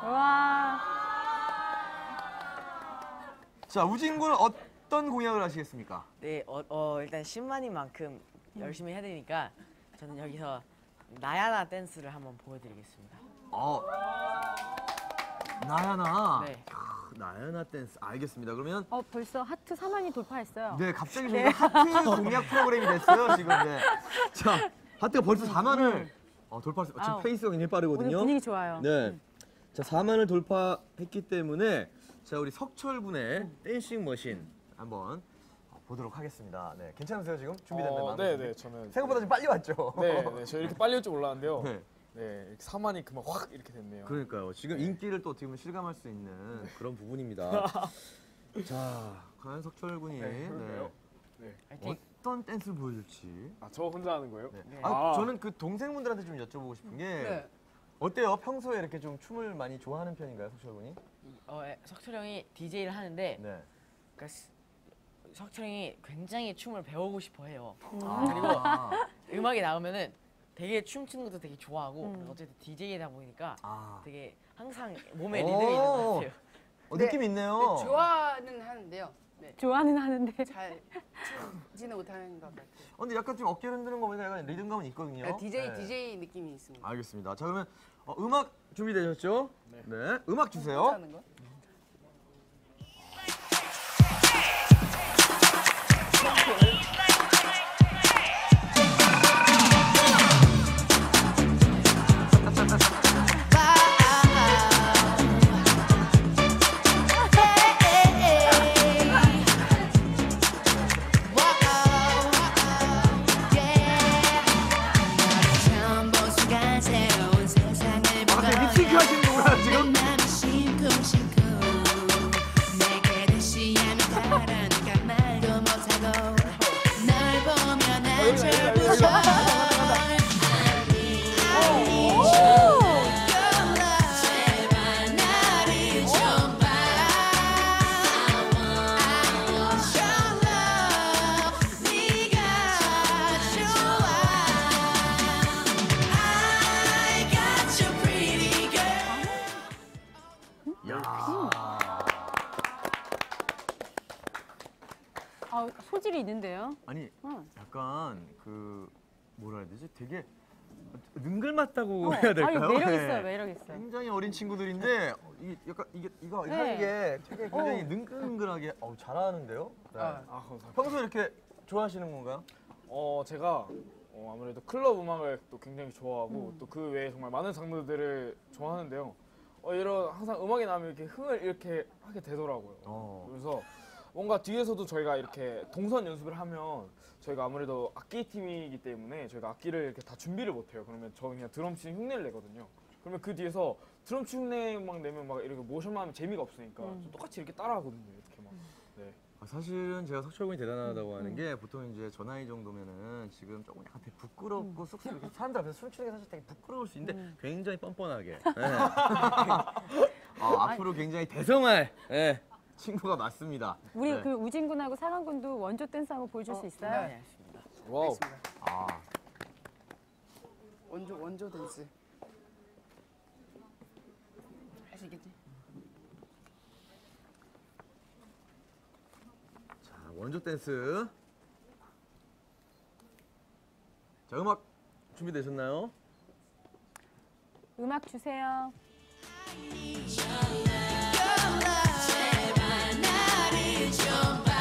와. 자, 우진군은 어떤 공약을 하시겠습니까? 네, 일단 10만인 만큼 열심히 해야 되니까 저는 여기서 나야나 댄스를 한번 보여드리겠습니다. 나야나. 네. 나야나 댄스. 알겠습니다. 그러면 벌써 하트 4만이 돌파했어요. 네, 갑자기 저희가 하트 공약 프로그램이 됐어요. 지금. 네. 자, 하트가 벌써 4만을 돌파했어요. 지금 페이스가 굉장히 빠르거든요. 오늘 분위기 좋아요. 네. 자, 4만을 돌파했기 때문에 자, 우리 석철군의 댄싱 머신 한번 보도록 하겠습니다. 네, 괜찮으세요 지금? 준비됐나요? 네, 저는 생각보다 좀 빨리 왔죠? 네, 저 이렇게 빨리 올 줄 몰랐는데요. 네. 네, 이렇게 4만이 그만 확 이렇게 됐네요. 그러니까요. 지금 인기를 또 어떻게 보면 실감할 수 있는 그런 부분입니다. 자, 과연 석철군이 그러게요. 어떤 댄스를 보여줄지. 저 혼자 하는 거예요? 네. 저는 그 동생분들한테 좀 여쭤보고 싶은 게 어때요? 평소에 이렇게 좀 춤을 많이 좋아하는 편인가요, 석철군이? 석철 형이 DJ를 하는데 네. 그러니까 석철 형이 굉장히 춤을 배우고 싶어 해요. 그리고 음악이 나오면은 되게 춤추는 것도 되게 좋아하고 어쨌든 DJ이다 보니까 되게 항상 몸에 리듬이 있는 것 같아요. 느낌 있네요. 네, 좋아는 하는데요. 네. 좋아는 하는데 잘 추지는 못하는 것 같아요. 근데 약간 좀 어깨를 흔드는 거 보니까 약간 리듬감은 있거든요. 네, DJ 느낌이 있습니다. 알겠습니다. 자, 그러면 음악 준비되셨죠? 네. 음악 주세요. 하는 거? 립싱크 하시는 거구나, 지금? 소질이 있는데요. 아니, 약간 뭐라 해야 되지? 되게 능글맞다고 해야 될까요? 매력 있어요, 매력 있어요. 굉장히 어린 친구들인데 이게 약간 이거 네. 하는 게 되게 굉장히 능글능글하게 잘하는데요. 네. 감사합니다. 평소에 이렇게 좋아하시는 건가요? 제가 아무래도 클럽 음악을 또 굉장히 좋아하고 또 그 외에 정말 많은 장르들을 좋아하는데요. 이런 항상 음악이 나면 이렇게 흥을 이렇게 하게 되더라고요. 그래서 뭔가 뒤에서도 저희가 이렇게 동선 연습을 하면 저희가 아무래도 악기 팀이기 때문에 저희가 악기를 이렇게 다 준비를 못해요. 그러면 저 그냥 드럼 치는 흉내를 내거든요. 그러면 그 뒤에서 드럼 치는 흉내 막 내면 막 이렇게 모션만 하면 재미가 없으니까 저 똑같이 이렇게 따라하거든요. 이렇게 막. 네. 사실은 제가 석철군이 대단하다고 하는 게 보통 이제 저 나이 정도면은 지금 조금 약간 되게 부끄럽고 쑥스럽게 이렇게 사람들 앞에서 춤추는 게 사실 되게 부끄러울 수 있는데 굉장히 뻔뻔하게 네. 앞으로 굉장히 대성할 친구가 맞습니다. 우리 네. 그 우진군하고 상한군도 원조 댄스 한번 보여줄 수 있어요? 네, 알겠습니다. 와우. 원조 댄스. 할 수 있겠지? 자, 원조 댄스. 자, 음악 준비되셨나요? 음악 주세요. 제발 나를 좀 봐.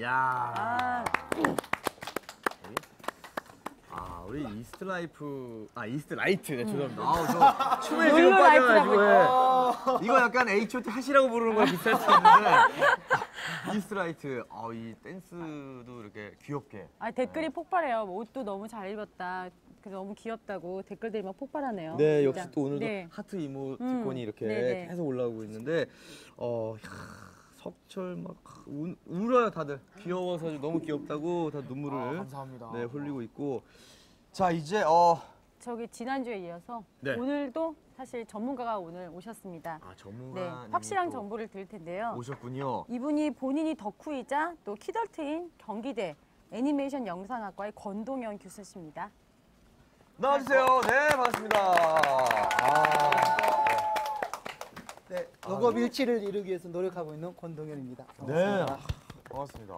야. 우리 이스트 라이프, 이스트 라이트, 네, 죄송합니다. 저 춤에 지금 욜로 빠져가지고, 라이프라고 이거 약간 H.O.T 하시라고 부르는 거랑 비슷할 수 있는데, 이스트 라이트, 이 댄스도 이렇게 귀엽게. 댓글이 폭발해요. 뭐 옷도 너무 잘 입었다. 너무 귀엽다고 댓글들이 막 폭발하네요. 네, 진짜. 역시 또 오늘도 네. 하트 이모티콘이 이렇게 네네. 계속 올라오고 있는데, 석철 막 울어요 다들. 귀여워서 너무 귀엽다고 다 눈물을 감사합니다. 네, 흘리고 있고. 자 이제 저기 지난주에 이어서 네. 오늘도 사실 전문가가 오늘 오셨습니다. 전문가 네, 확실한 정보를 드릴 텐데요. 오셨군요. 이분이 본인이 덕후이자 또 키덜트인 경기대 애니메이션 영상학과의 권동현 교수십니다. 나와주세요. 네, 반갑습니다. 네, 학업 일치를 이루기 위해서 노력하고 있는 권동현입니다. 네, 반갑습니다.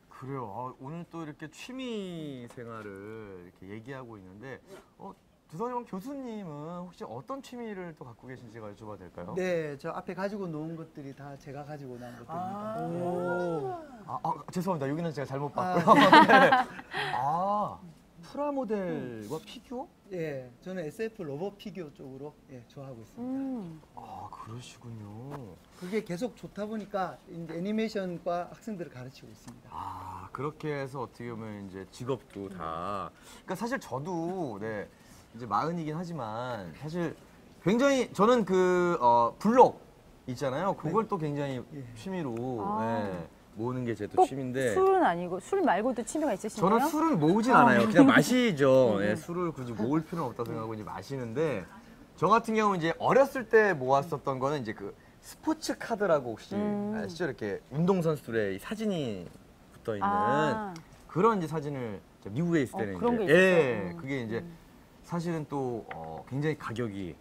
그래요. 오늘 또 이렇게 취미 생활을 이렇게 얘기하고 있는데, 두성영 교수님은 혹시 어떤 취미를 또 갖고 계신지가 여쭤봐도 될까요? 네, 저 앞에 가지고 놓은 것들이 다 제가 가지고 나온 것들입니다. 죄송합니다. 여기는 제가 잘못 봤고요. 네. 프라모델과 피규어? 예, 저는 SF 로봇 피규어 쪽으로 좋아하고 있습니다. 그러시군요. 그게 계속 좋다 보니까 이제 애니메이션과 학생들을 가르치고 있습니다. 그렇게 해서 어떻게 보면 이제 직업도 다. 그러니까 사실 저도 이제 40이긴 하지만 사실 굉장히 저는 블록 있잖아요. 그걸 또 굉장히 취미로 모으는 게 제 또 꼭 취미인데. 술은 아니고 술 말고도 취미가 있으신가요? 저는 술을 모으진 않아요. 그냥 마시죠. 술을 굳이 모을 필요는 없다고 생각하고 이제 마시는데, 저 같은 경우는 이제 어렸을 때 모았었던 거는 이제 그 스포츠 카드라고 혹시 아시죠? 이렇게 운동 선수들의 이 사진이 붙어 있는 그런 이제 사진을 미국에 있을 때는 그런 게 이제 있었어요. 그게 이제 사실은 또 굉장히 가격이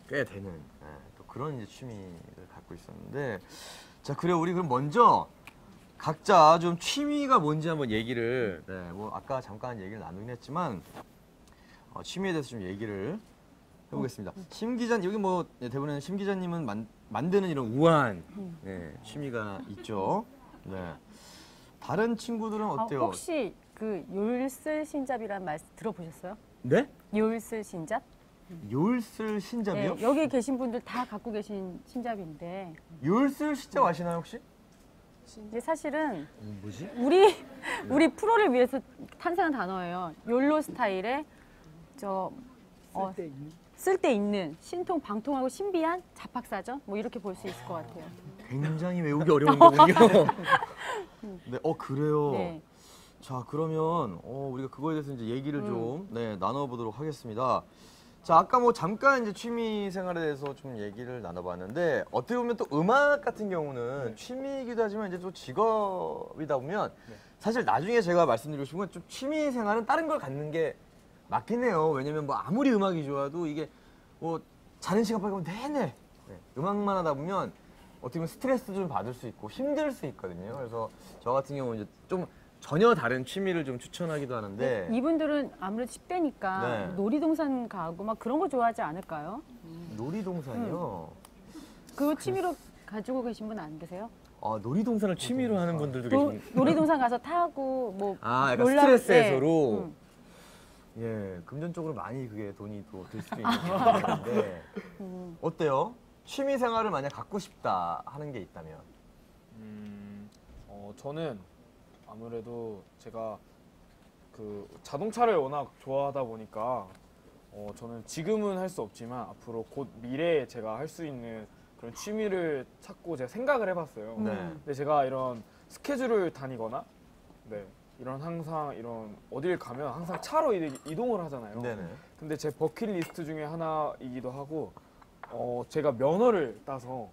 꽤 되는 또 그런 이제 취미를 갖고 있었는데, 자 그래 우리 그럼 먼저 각자 좀 취미가 뭔지 한번 얘기를 뭐 아까 잠깐 얘기를 나누긴 했지만 취미에 대해서 좀 얘기를 해보겠습니다. 심 기자 여기 뭐 대부분 심 기자님은 만드는 이런 우아한 취미가 있죠. 네. 다른 친구들은 어때요? 혹시 그 욜슬 신잡이라는 말 들어보셨어요? 네? 욜슬 신잡? 욜슬 신잡이요? 네, 여기 계신 분들 다 갖고 계신 신잡인데 욜슬 신잡 아시나요 혹시? 근데 사실은 뭐지? 우리 프로를 위해서 탄생한 단어예요. 욜로 스타일의 쓸데 있는 신통 방통하고 신비한 잡학사전 뭐 이렇게 볼 수 있을 것 같아요. 굉장히 외우기 어려운 거군요. 네, 그래요. 네. 자, 그러면 우리가 그거에 대해서 이제 얘기를 좀 나눠보도록 하겠습니다. 자, 아까 뭐 잠깐 이제 취미 생활에 대해서 좀 얘기를 나눠봤는데, 어떻게 보면 또 음악 같은 경우는 취미이기도 하지만 이제 또 직업이다 보면 사실 나중에 제가 말씀드리고 싶은 건 좀 취미 생활은 다른 걸 갖는 게 맞긴 해요. 왜냐면 뭐 아무리 음악이 좋아도 이게 뭐 자는 시간 빼고 내내 음악만 하다 보면 어떻게 보면 스트레스도 좀 받을 수 있고 힘들 수 있거든요. 그래서 저 같은 경우는 이제 좀 전혀 다른 취미를 좀 추천하기도 하는데, 이분들은 아무래도 10대니까 놀이동산 가고 막 그런 거 좋아하지 않을까요? 놀이동산이요? 그 취미로 가지고 계신 분 안 계세요? 놀이동산을 취미로 하는 분들도 계신. 놀이동산 가서 타고 뭐 약간 놀라- 스트레스 네. 해소로. 예, 금전적으로 많이 그게 돈이 또 들 수도 있는 건데 어때요? 취미 생활을 만약 갖고 싶다 하는 게 있다면? 저는 아무래도 제가 그 자동차를 워낙 좋아하다 보니까 저는 지금은 할 수 없지만 앞으로 곧 미래에 제가 할 수 있는 그런 취미를 찾고 제가 생각을 해봤어요. 네. 근데 제가 이런 스케줄을 다니거나 이런 항상 이런 어딜 가면 항상 차로 이동을 하잖아요. 네네. 근데 제 버킷리스트 중에 하나이기도 하고 제가 면허를 따서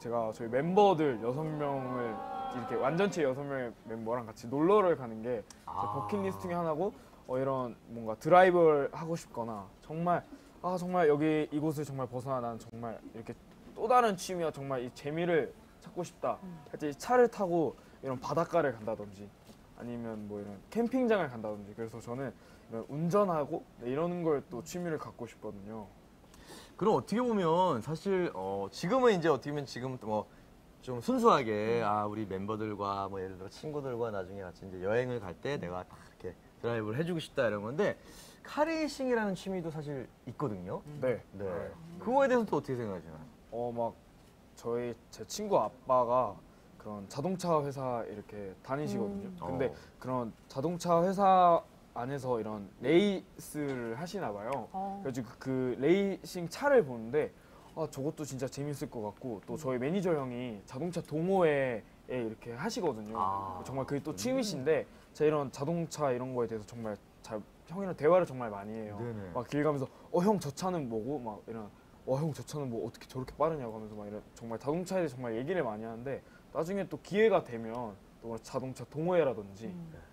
제가 저희 멤버들 6명을 이렇게 완전체 6명의 멤버랑 같이 놀러를 가는 게 제 버킷리스트 중에 하나고 이런 뭔가 드라이브를 하고 싶거나 정말 정말 여기 이곳을 정말 벗어나 난 정말 이렇게 또 다른 취미와 정말 이 재미를 찾고 싶다. 할 차를 타고 이런 바닷가를 간다든지 아니면 뭐 이런 캠핑장을 간다든지 그래서 저는 이런 운전하고 이런 걸 또 취미를 갖고 싶거든요. 그럼 어떻게 보면 사실 지금은 이제 어떻게 보면 지금 뭐 좀 순수하게 우리 멤버들과 뭐 예를 들어 친구들과 나중에 같이 이제 여행을 갈 때 내가 딱 이렇게 드라이브를 해주고 싶다 이런 건데 카레이싱이라는 취미도 사실 있거든요. 네. 네. 그거에 대해서 또 어떻게 생각하시나요? 막 제 친구 아빠가 그런 자동차 회사 이렇게 다니시거든요. 근데 그런 자동차 회사 안에서 이런 레이스를 하시나 봐요. 그래가지고 그 레이싱 차를 보는데 저것도 진짜 재밌을 것 같고 또 저희 매니저 형이 자동차 동호회에 이렇게 하시거든요. 정말 그게 또 취미신데 제가 이런 자동차 이런 거에 대해서 정말 형이랑 대화를 정말 많이 해요. 네네. 막 길 가면서 형 저 차는 뭐고 막 이런 형 저 차는 뭐 어떻게 저렇게 빠르냐고 하면서 막 이런 정말 자동차에 대해 정말 얘기를 많이 하는데 나중에 또 기회가 되면 또 자동차 동호회라든지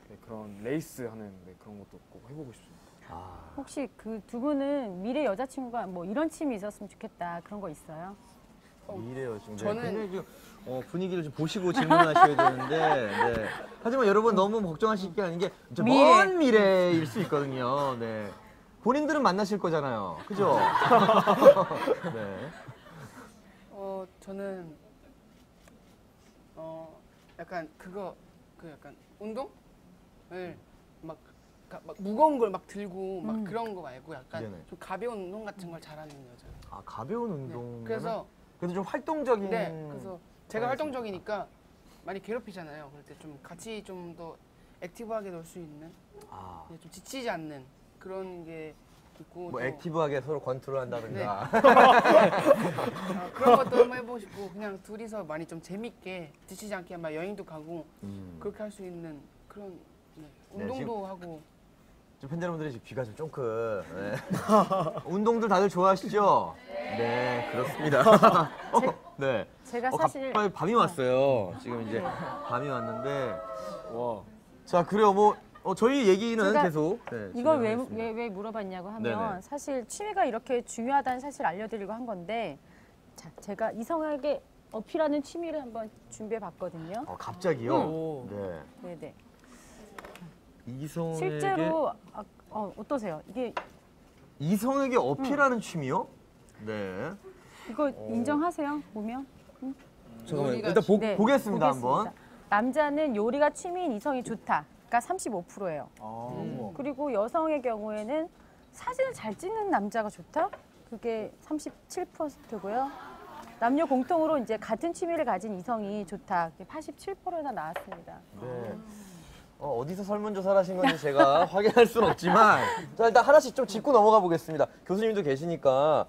네, 그런 레이스 하는 그런 것도 꼭 해보고 싶습니다. 혹시 그 두 분은 미래 여자친구가 뭐 이런 취미 있었으면 좋겠다 그런 거 있어요? 미래요 지금. 저는- 굉장히 좀 분위기를 좀 보시고 질문하셔야 되는데. 네. 하지만 여러분 너무 걱정하실 게 아닌 게 먼 미래일 수 있거든요. 네. 본인들은 만나실 거잖아요. 그죠? 네. 저는 약간 약간 운동을 막 무거운 걸 막 들고 막 그런 거 말고 약간 네네. 좀 가벼운 운동 같은 걸 잘하는 여자. 가벼운 네. 운동. 그래서 그래도 좀 활동적인. 그래서 제가 활동적이니까 많이 괴롭히잖아요. 그럴 때 좀 같이 좀 더 액티브하게 놀 수 있는, 좀 지치지 않는 그런 게 있고. 뭐 또 액티브하게 서로 컨트롤한다든가. 그런 것도 한번 해보고 싶고 그냥 둘이서 많이 좀 재밌게 지치지 않게 막 여행도 가고 그렇게 할 수 있는 그런 운동도 하고. 좀 팬 여러분들이 지금 귀가 좀 쫑긋. 네. 운동들 다들 좋아하시죠? 네, 그렇습니다. 네. 제가 사실 갑자기 밤이 왔어요. 지금 이제 밤이 왔는데. 와. 자, 그래요. 뭐 저희 얘기는 제가 계속. 네, 이걸 진행하겠습니다. 왜 물어봤냐고 하면 네네. 사실 취미가 이렇게 중요하다는 사실 알려드리고 한 건데 자, 제가 이성에게 어필하는 취미를 한번 준비해 봤거든요. 갑자기요? 네. 네네. 이성에게 실제로 어떠세요? 이게 이성에게 어필하는 취미요? 네. 이거 인정하세요? 보면? 잠깐만요. 요리가 일단 네, 보겠습니다, 한번. 남자는 요리가 취미인 이성이 좋다. 그러니까 35%예요. 그리고 여성의 경우에는 사진을 잘 찍는 남자가 좋다. 그게 37%고요. 남녀 공통으로 이제 같은 취미를 가진 이성이 좋다. 그게 87%나 나왔습니다. 네. 어디서 설문조사를 하신 건지 제가 확인할 수는 없지만 자, 일단 하나씩 좀 짚고 넘어가 보겠습니다. 교수님도 계시니까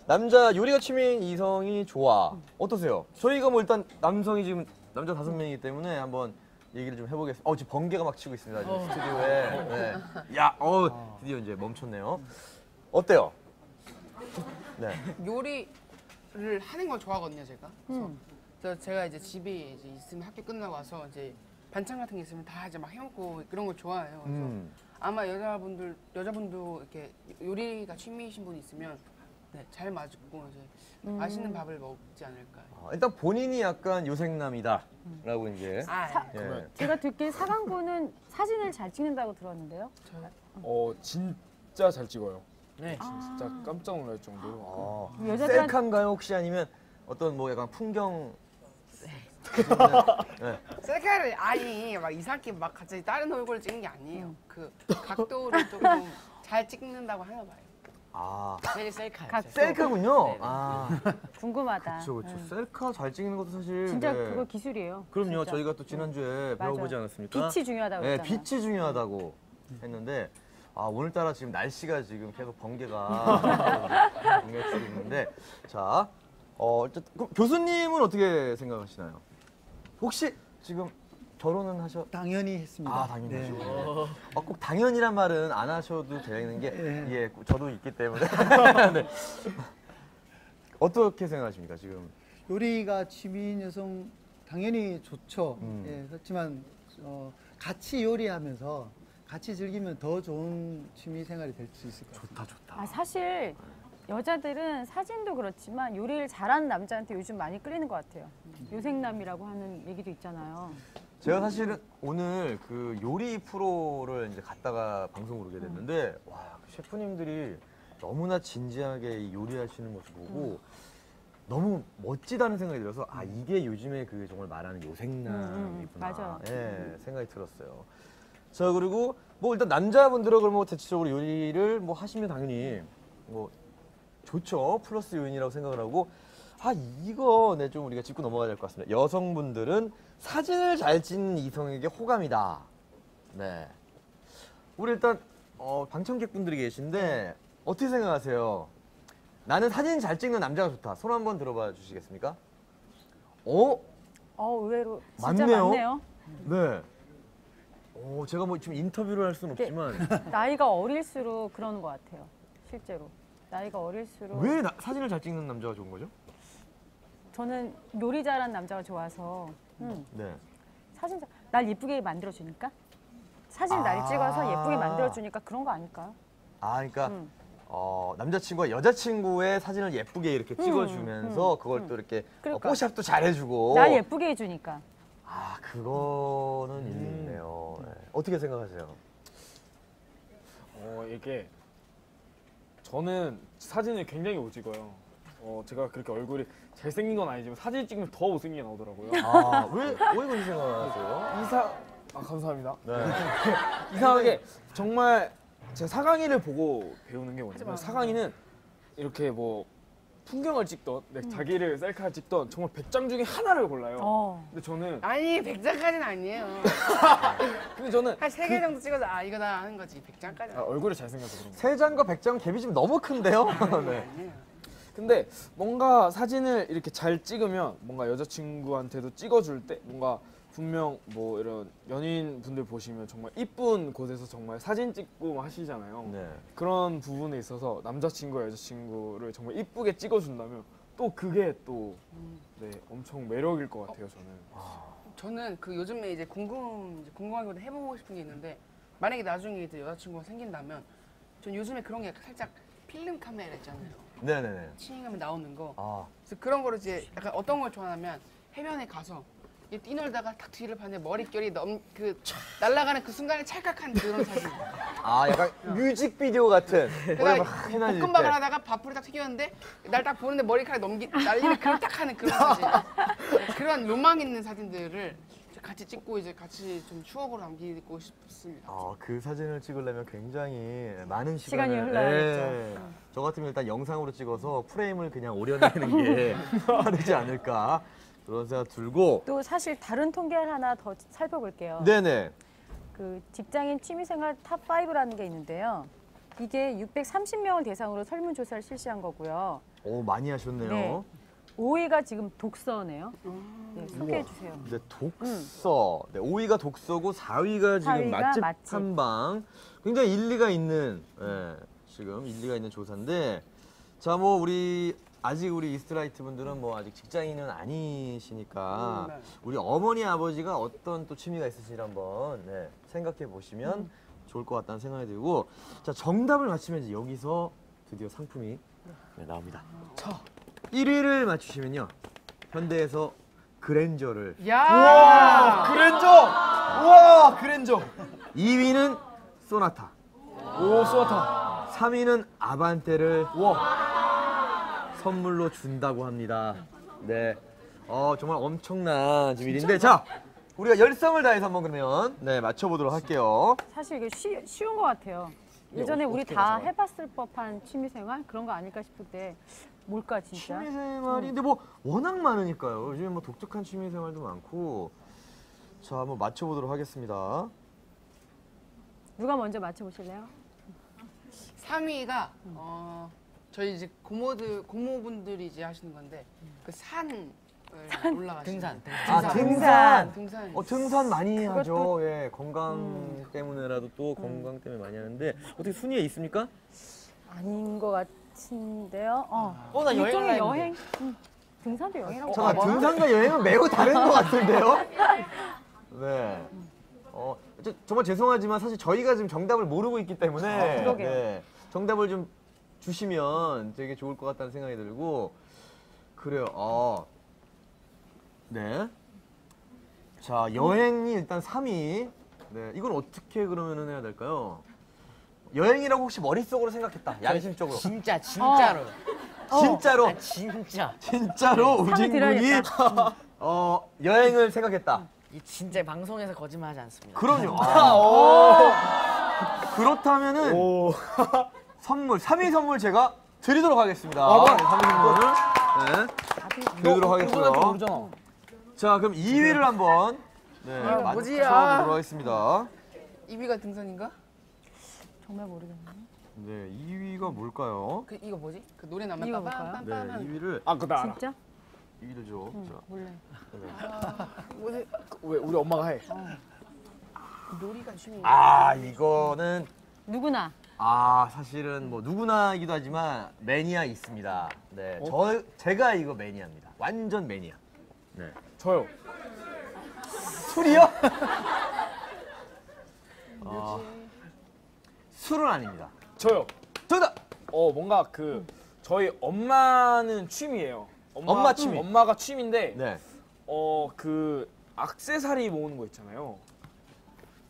남자 요리가 취미인 이성이 좋아. 어떠세요? 저희가 뭐 일단 남성이 지금 남자 5명이기 때문에 한번 얘기를 좀 해보겠습니다. 지금 번개가 막 치고 있습니다. 지금 스튜디오에. 네. 야, 드디어 이제 멈췄네요. 어때요? 네. 요리를 하는 걸 좋아하거든요, 제가. 그래서 제가 이제 집에 이제 있으면 학교 끝나고 와서 이제 반찬 같은 게 있으면 다 이제 막 해먹고 그런 걸 좋아해요. 그래서 아마 여자분도 이렇게 요리가 취미이신 분이 있으면 네, 잘 맞고 이제 맛있는 밥을 먹지 않을까. 일단 본인이 약간 요생남이다라고 이제. 예. 제가 듣기에 사강부는 사진을 잘 찍는다고 들었는데요. 진짜 잘 찍어요. 네. 진짜 깜짝 놀랄 정도로. 여자들한테 셀카인가요 혹시 아니면 어떤 뭐 약간 풍경? 셀카를 아니 막 이상하게 막 갑자기 다른 얼굴을 찍는 게 아니에요. 그 각도를 조금 잘 찍는다고 하나 봐요. 셀카. 셀카군요. 네네. 궁금하다. 그렇죠. 셀카 잘 찍는 것도 사실. 진짜 네. 그거 기술이에요. 그럼요. 진짜. 저희가 또 지난주에 맞아요. 배워보지 않았습니까? 빛이 중요하다고 네, 했잖아요. 빛이 중요하다고 했는데 오늘따라 지금 날씨가 지금 계속 번개가 치고 있는데 자, 어쨌든 그럼 교수님은 어떻게 생각하시나요? 혹시 지금 결혼은 당연히 했습니다. 당연히 네. 하시고. 꼭 당연이란 말은 안 하셔도 되는 게 네. 저도 있기 때문에. 네. 어떻게 생각하십니까 지금? 요리가 취미인 여성 당연히 좋죠. 예, 그렇지만 같이 요리하면서 같이 즐기면 더 좋은 취미 생활이 될 수 있을 것 같아요. 좋다. 사실 여자들은 사진도 그렇지만 요리를 잘하는 남자한테 요즘 많이 끌리는 것 같아요. 요생남이라고 하는 얘기도 있잖아요. 제가 사실은 오늘 그 요리 프로를 이제 갔다가 방송을 오게 됐는데 와, 그 셰프님들이 너무나 진지하게 이 요리하시는 모습 보고 너무 멋지다는 생각이 들어서 아 이게 요즘에 그 정말 말하는 요생남이구나. 맞아요. 예, 생각이 들었어요. 자 그리고 뭐 일단 남자분들은 그러면 대체적으로 요리를 뭐 하시면 당연히 뭐 좋죠. 플러스 요인이라고 생각을 하고 아 이거 네 좀 우리가 짚고 넘어가야 될 것 같습니다. 여성분들은 사진을 잘 찍는 이성에게 호감이다. 네. 우리 일단 방청객분들이 계신데 어떻게 생각하세요? 나는 사진 잘 찍는 남자가 좋다. 손 한번 들어봐 주시겠습니까? 의외로 진짜 맞네요. 많네요. 네. 제가 뭐 지금 인터뷰를 할 수는 없지만 나이가 어릴수록 그러는 것 같아요. 실제로 나이가 어릴수록 왜 사진을 잘 찍는 남자가 좋은 거죠? 저는 요리 잘하는 남자가 좋아서 네. 날 예쁘게 만들어주니까 사진 날 찍어서 예쁘게 만들어주니까 그런 거 아닐까요? 아, 그러니까 남자친구와 여자친구의 사진을 예쁘게 이렇게 찍어주면서 그걸 또 이렇게 그러니까. 포샵도 잘해주고. 날 예쁘게 해주니까. 아, 그거는 일리 있네요. 네. 어떻게 생각하세요? 이게 저는 사진을 굉장히 못 찍어요. 제가 그렇게 얼굴이 잘생긴 건 아니지만 사진 찍으면 더 못생기게 나오더라고요. 아, 왜 그렇게 생각하세요? 감사합니다. 네. 이상하게 정말 제가 사강이를 보고 배우는 게 뭐냐면 사강이는 이렇게 뭐 풍경을 찍던 자기를 셀카를 찍던 정말 100장 중에 하나를 골라요. 근데 저는 아니 100장까지는 아니에요. 근데 저는 한 3개 정도 찍어서 아 이거다 하는 거지 100장까지는. 얼굴이 잘생겨서 그런 거. 3장과 100장 갭이 좀 너무 큰데요? 네. 근데 뭔가 사진을 이렇게 잘 찍으면 뭔가 여자친구한테도 찍어줄 때 뭔가 분명 뭐 이런 연인 분들 보시면 정말 이쁜 곳에서 정말 사진 찍고 막 하시잖아요. 네. 그런 부분에 있어서 남자친구와 여자친구를 정말 이쁘게 찍어준다면 또 그게 또 엄청 매력일 것 같아요. 저는. 저는 그 요즘에 이제 궁금하기보다 해보고 싶은 게 있는데 만약에 나중에 이제 여자친구가 생긴다면 전 요즘에 그런 게 약간 살짝 필름 카메라 있잖아요. 네네네. 칭하면 나오는 거. 아, 그래서 그런 거를 이제 약간 어떤 걸 좋아하냐면 해변에 가서 뛰놀다가 탁 뒤를 봤는데 머릿결이 날아가는 그 순간에 찰칵한 그런 사진. 약간 뮤직비디오 같은. 그다음에 휘날릴 볶음밥을 때. 하다가 밥풀이 딱 튀겼는데 날 딱 보는데 머리카락 날리는 그걸 딱 하는 그런 사진. 그런 로망 있는 사진들을 같이 찍고 이제 같이 좀 추억으로 남기고 싶습니다. 그 사진을 찍으려면 굉장히 많은 시간이 시간을 흘러야겠죠. 저 같으면 일단 영상으로 찍어서 프레임을 그냥 오려내는 게 빠르지 않을까 그런 생각 들고. 또 사실 다른 통계를 하나 더 살펴볼게요. 네네. 그 직장인 취미생활 탑 5라는 게 있는데요. 이게 630명을 대상으로 설문조사를 실시한 거고요. 오, 많이 하셨네요. 네. 5위가 지금 독서네요. 네, 소개해 주세요. 네, 독서. 네, 5위가 독서고 4위가 지금 4위가 맛집 맛집. 탐방. 굉장히 일리가 있는 지금 일리가 있는 조사인데 자, 뭐 우리 이스트라이트 분들은 뭐 아직 직장인은 아니시니까 네. 우리 어머니 아버지가 어떤 또 취미가 있으신지 한번 생각해 보시면 좋을 것 같다는 생각이 들고 자, 정답을 맞히면 이제 여기서 드디어 상품이 나옵니다. 자, 1위를 맞추시면요. 현대에서 그랜저를 야! 그랜저! 우와 그랜저! 2위는 소나타 오 쏘았다. 3위는 아반떼를 우와. 선물로 준다고 합니다. 네. 정말 엄청난 지금 일인데 자, 우리가 열성을 다해서 한번 그러면 맞춰보도록 할게요. 사실 이게 쉬운 것 같아요. 예전에 우리 다 해봤을 법한 취미생활 그런 거 아닐까 싶은데 뭘까 진짜? 취미생활이 근데 뭐 워낙 많으니까요. 요즘에 뭐 독특한 취미생활도 많고 자, 한번 맞춰보도록 하겠습니다. 누가 먼저 맞춰보실래요? 3위가 저희 이제 고모분들이 이제 하시는 건데 그 산을 올라가시는 등산. 등산. 등산 많이 그것도- 하죠. 예, 건강 때문에라도 또 건강 때문에 많이 하는데 어떻게 순위에 있습니까? 아닌 것 같은데요. 나 여행 일종의 할라 여행. 등산도 여행이라고. 잠깐 등산과 여행은 매우 다른 것 같은데요? 네. 정말 죄송하지만 사실 저희가 지금 정답을 모르고 있기 때문에 그러게요. 정답을 좀 주시면 되게 좋을 것 같다는 생각이 들고 그래요. 네. 자, 여행이 일단 3위. 네, 이건 어떻게 그러면은 해야 될까요? 여행이라고 혹시 머릿속으로 생각했다. 양심적으로. 진짜로. 진짜로 아, 진짜 진짜로 상을 우진 군이 드려야겠다. 여행을 생각했다. 이 진짜 방송에서 거짓말하지 않습니다. 그럼요. 그렇다면은 선물 3위 선물 제가 드리도록 하겠습니다. 네, 3위 선물을 드리도록 하겠고요. 모르잖아. 자, 그럼 2위를 한번 뭐지야? 맞춰보도록 하겠습니다. 2위가 등산인가? 정말 모르겠네. 네, 2위가 뭘까요? 그 이거 뭐지? 그 노래 나면 이거 뭘까요? 네, 빰빰빰. 2위를 아, 그거 나 알아. 진짜? 2위를 줘. 자, 몰래. 뭐지? 왜 우리 엄마가 해? 놀이가 취미. 이거는 누구나. 사실은 뭐 누구나이기도 하지만 매니아 있습니다. 네, 제가 이거 매니아입니다. 완전 매니아. 네. 저요. 술이요? 술은 아닙니다. 저요. 정답. 뭔가 그 저희 엄마는 취미예요. 엄마 취미. 엄마가 취미인데 네. 그 액세서리 모으는 거 있잖아요.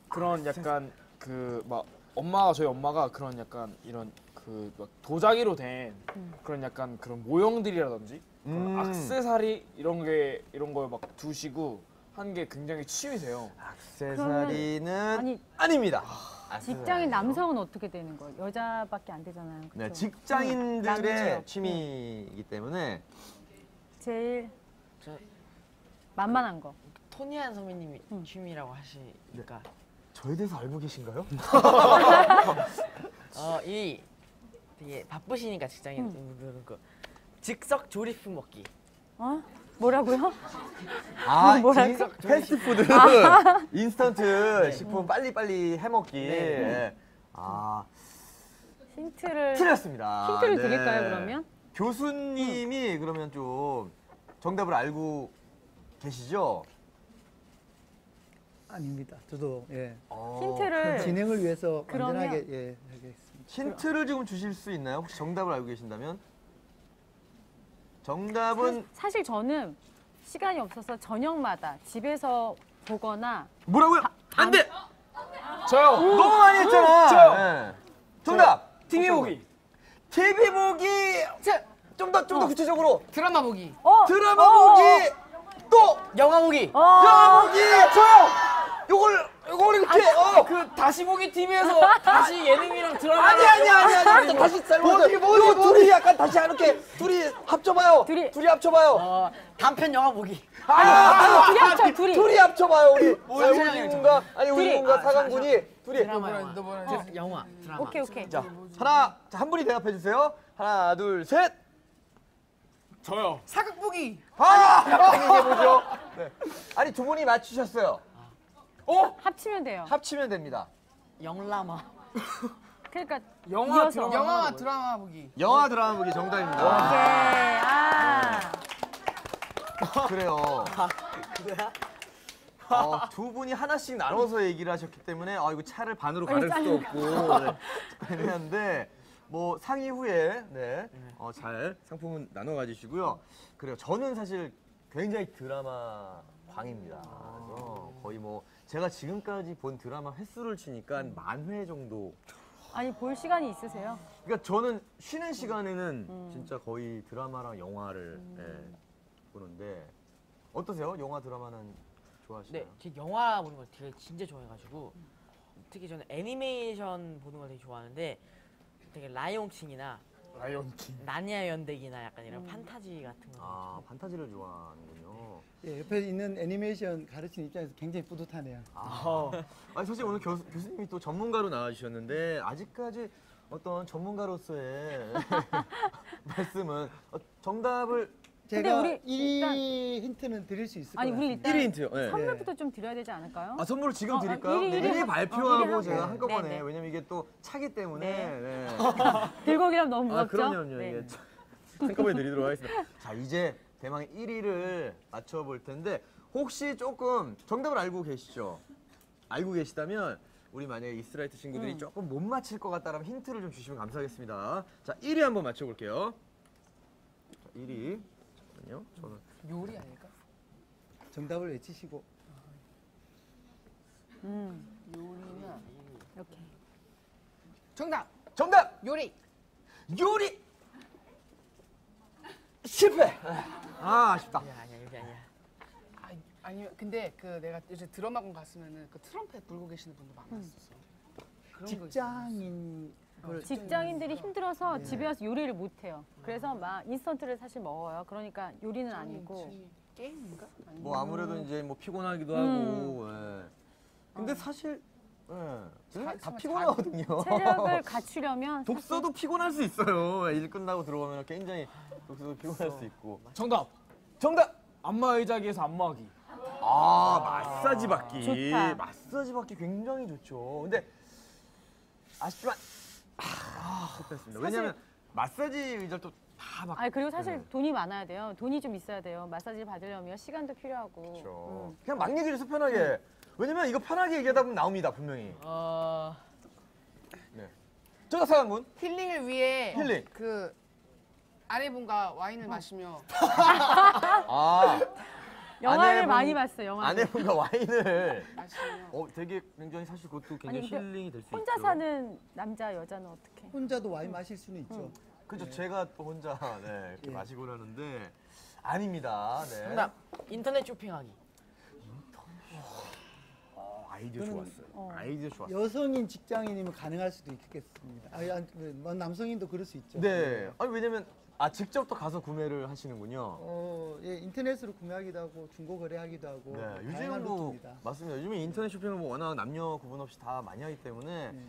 그런 약간 그 막 저희 엄마가 그런 약간 이런 그 막 도자기로 된 그런 약간 그런 모형들이라든지 그런 액세서리 이런 거 막 두시고 한 게 굉장히 취미세요. 액세서리는 아니, 아닙니다. 직장인 남성은 어떻게 되는 거예요? 여자밖에 안 되잖아요. 그쵸? 네, 직장인들의 남자요. 취미이기 때문에 제일 저- 만만한 거. 토니안 선배님이 취미라고 하시니까 저에 대해서 알고 계신가요? 이 되게 바쁘시니까 직장인 분들은 그 즉석 조리품 먹기. 뭐라고요? 뭐랄까? 패스트푸드, 인스턴트 식품 빨리빨리 해먹기. 네. 힌트를 틀렸습니다. 힌트를 네. 드릴까요, 그러면? 교수님이 그러면 좀 정답을 알고 계시죠? 아닙니다. 저도 힌트를 진행을 위해서 그러면- 완전하게 하겠습니다. 힌트를 지금 주실 수 있나요? 혹시 정답을 알고 계신다면? 정답은 사실 저는 시간이 없어서 저녁마다 집에서 보거나 뭐라고요? 안 돼! 저요. 너무 많이 했잖아. 저요. 네. 정답! TV 보기. TV 보기! 좀 더 구체적으로 드라마 보기. 드라마 보기! 또! 영화 보기. 영화 보기! 저요! 요걸 이렇게 그 다시 보기 TV에서 다시 예능이랑 드라마. 아니 다시 요 둘이 약간 다시 이렇게 둘이 합쳐봐요. 둘이- 합쳐봐요. 단편 영화 보기. 둘이 합쳐, 둘이. 합쳐봐요. 우리 뭐야, 우리 군과 우리 둘이. 군과 사강군이 둘이. 드라마 영화. 너 뭐라 영화 드라마. 오케이. 자, 한 분이 대답해 주세요. 하나, 둘, 셋. 저요. 사극 보기. 이게 뭐죠? 네. 아니 두 분이 맞추셨어요. 합치면 돼요. 합치면 됩니다. 영라마. 그러니까 영화, 이어서. 드라마. 영화와 드라마 보기. 영화 드라마 보기 정답입니다. 오케이. 그래요. 두 분이 하나씩 나눠서 얘기를 하셨기 때문에 이거 차를 반으로 가를 수도 없고 애매한데 뭐 상의 후에 잘 상품은 나눠 가지시고요. 그래요. 저는 사실 굉장히 드라마 광입니다. 그래서 거의 뭐 제가 지금까지 본 드라마 횟수를 치니까 한 10,000회 정도. 아니 볼 시간이 있으세요? 그러니까 저는 쉬는 시간에는 진짜 거의 드라마랑 영화를 보는데 어떠세요? 영화 드라마는 좋아하시나요? 네, 제 영화 보는 걸 되게 진짜 좋아해가지고 특히 저는 애니메이션 보는 걸 되게 좋아하는데 되게 라이온킹이나 라이온킹. 나니아 연대기나 약간 이런 판타지 같은 거. 판타지를 좋아하는군요. 옆에 있는 애니메이션 가르치는 입장에서 굉장히 뿌듯하네요. 아니 사실 오늘 교수님이 또 전문가로 나와주셨는데 아직까지 어떤 전문가로서의 말씀은 정답을 제가 우리 1위 힌트는 드릴 수 있을 것 아니 같아요. 우리 일단 1위 힌트요. 네. 선물부터 좀 드려야 되지 않을까요? 선물을 지금 어, 드릴까요? 일위, 일위 미리 하- 발표하고 일위 제가 하고. 한꺼번에 네, 네. 왜냐면 이게 또 차기 때문에 네. 들고 오기란 너무 무겁죠? 그럼요. 네. 이게 한꺼번에 드리도록 하겠습니다. 자 이제 대망의 1위를 맞춰볼 텐데 혹시 조금 정답을 알고 계시죠? 알고 계시다면 우리 만약에 이스라이트 친구들이 조금 못 맞힐 것 같다면 힌트를 좀 주시면 감사하겠습니다. 자 1위 한번 맞춰볼게요. 자, 1위 잠깐만요. 저는 요리 아닐까? 정답을 외치시고 요리나 이렇게. 정답. 정답 요리. 요리 실패. 아, 아쉽다. 아니야 여기 아니야. 아니면 근데 그 내가 요새 드럼학원 갔으면은 그 트럼펫 불고 계시는 분도 많았었어. 그런 거 있었어. 직장인 걸 직장인들이 힘들어서 집에 와서 요리를 못 해요. 그래서 막 인스턴트를 사실 먹어요. 그러니까 요리는 아니고. 게임인가? 아니면 뭐 아무래도 이제 뭐 피곤하기도 하고. 예. 근데 사실 다 정말 피곤하거든요. 체력을 갖추려면 독서도 피곤할 수 있어요. 일 끝나고 들어오면 굉장히 독서도 피곤할 수 있고. 정답. 정답. 안마 의자기에서 안마하기. 아, 마사지 받기. 좋다. 마사지 받기 굉장히 좋죠. 근데 아쉽지만 실패했습니다. 왜냐면 마사지 의자를 또 다 막. 아니 그리고 사실 돈이 많아야 돼요. 돈이 좀 있어야 돼요. 마사지 받으려면 시간도 필요하고. 그렇죠. 그냥 막 얘기해서 편하게. 왜냐면 이거 편하게 얘기하다 보면 나옵니다, 분명히. 네. 저 사장군. 힐링을 위해 힐링. 그 아내분과 와인을 마시며 아, 영화를 아내분- 많이 봤어요. 영화. 아내분과 와인을. 마시며 되게 굉장히 사실 그것도 굉장히 아니, 근데 힐링이 될 수 있죠. 혼자 사는 남자 여자는 어떻게? 혼자도 와인 마실 수는 있죠. 그죠. 제가 또 혼자 이렇게 마시고 그러는데 아닙니다. 네. 정답. 인터넷 쇼핑하기. 아이디어 좋았어요. 아이디어 좋았어요. 여성인 직장인이면 가능할 수도 있겠습니다. 뭐 남성인도 그럴 수 있죠. 네. 아니 왜냐면 직접 또 가서 구매를 하시는군요. 예, 인터넷으로 구매하기도 하고 중고 거래하기도 하고 네. 다양한 요즘은 뭐 루트입니다. 맞습니다. 요즘에 인터넷 쇼핑을 뭐 워낙 남녀 구분 없이 다 많이 하기 때문에 네.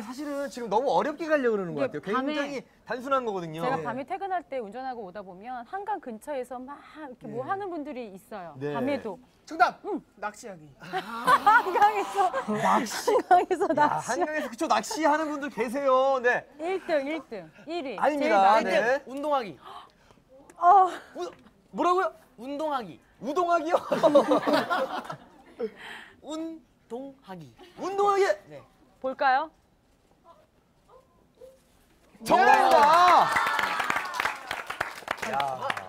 사실은 지금 너무 어렵게 가려고 그러는 것 이게 같아요. 굉장히 단순한 거거든요. 제가 밤에 퇴근할 때 운전하고 오다 보면 한강 근처에서 막 이렇게 뭐 하는 분들이 있어요. 네. 밤에도 정답. 낚시하기. 한강에서 한강에서 야, 낚시. 한강에서 그쵸 낚시하는 분들 계세요. 네. 1등, 1위. 아닙니다. 제일 네. 운동하기. 뭐라고요? 운동하기. 우동하기요? 운동하기. 운동하기. 네. 볼까요? 정답입니다.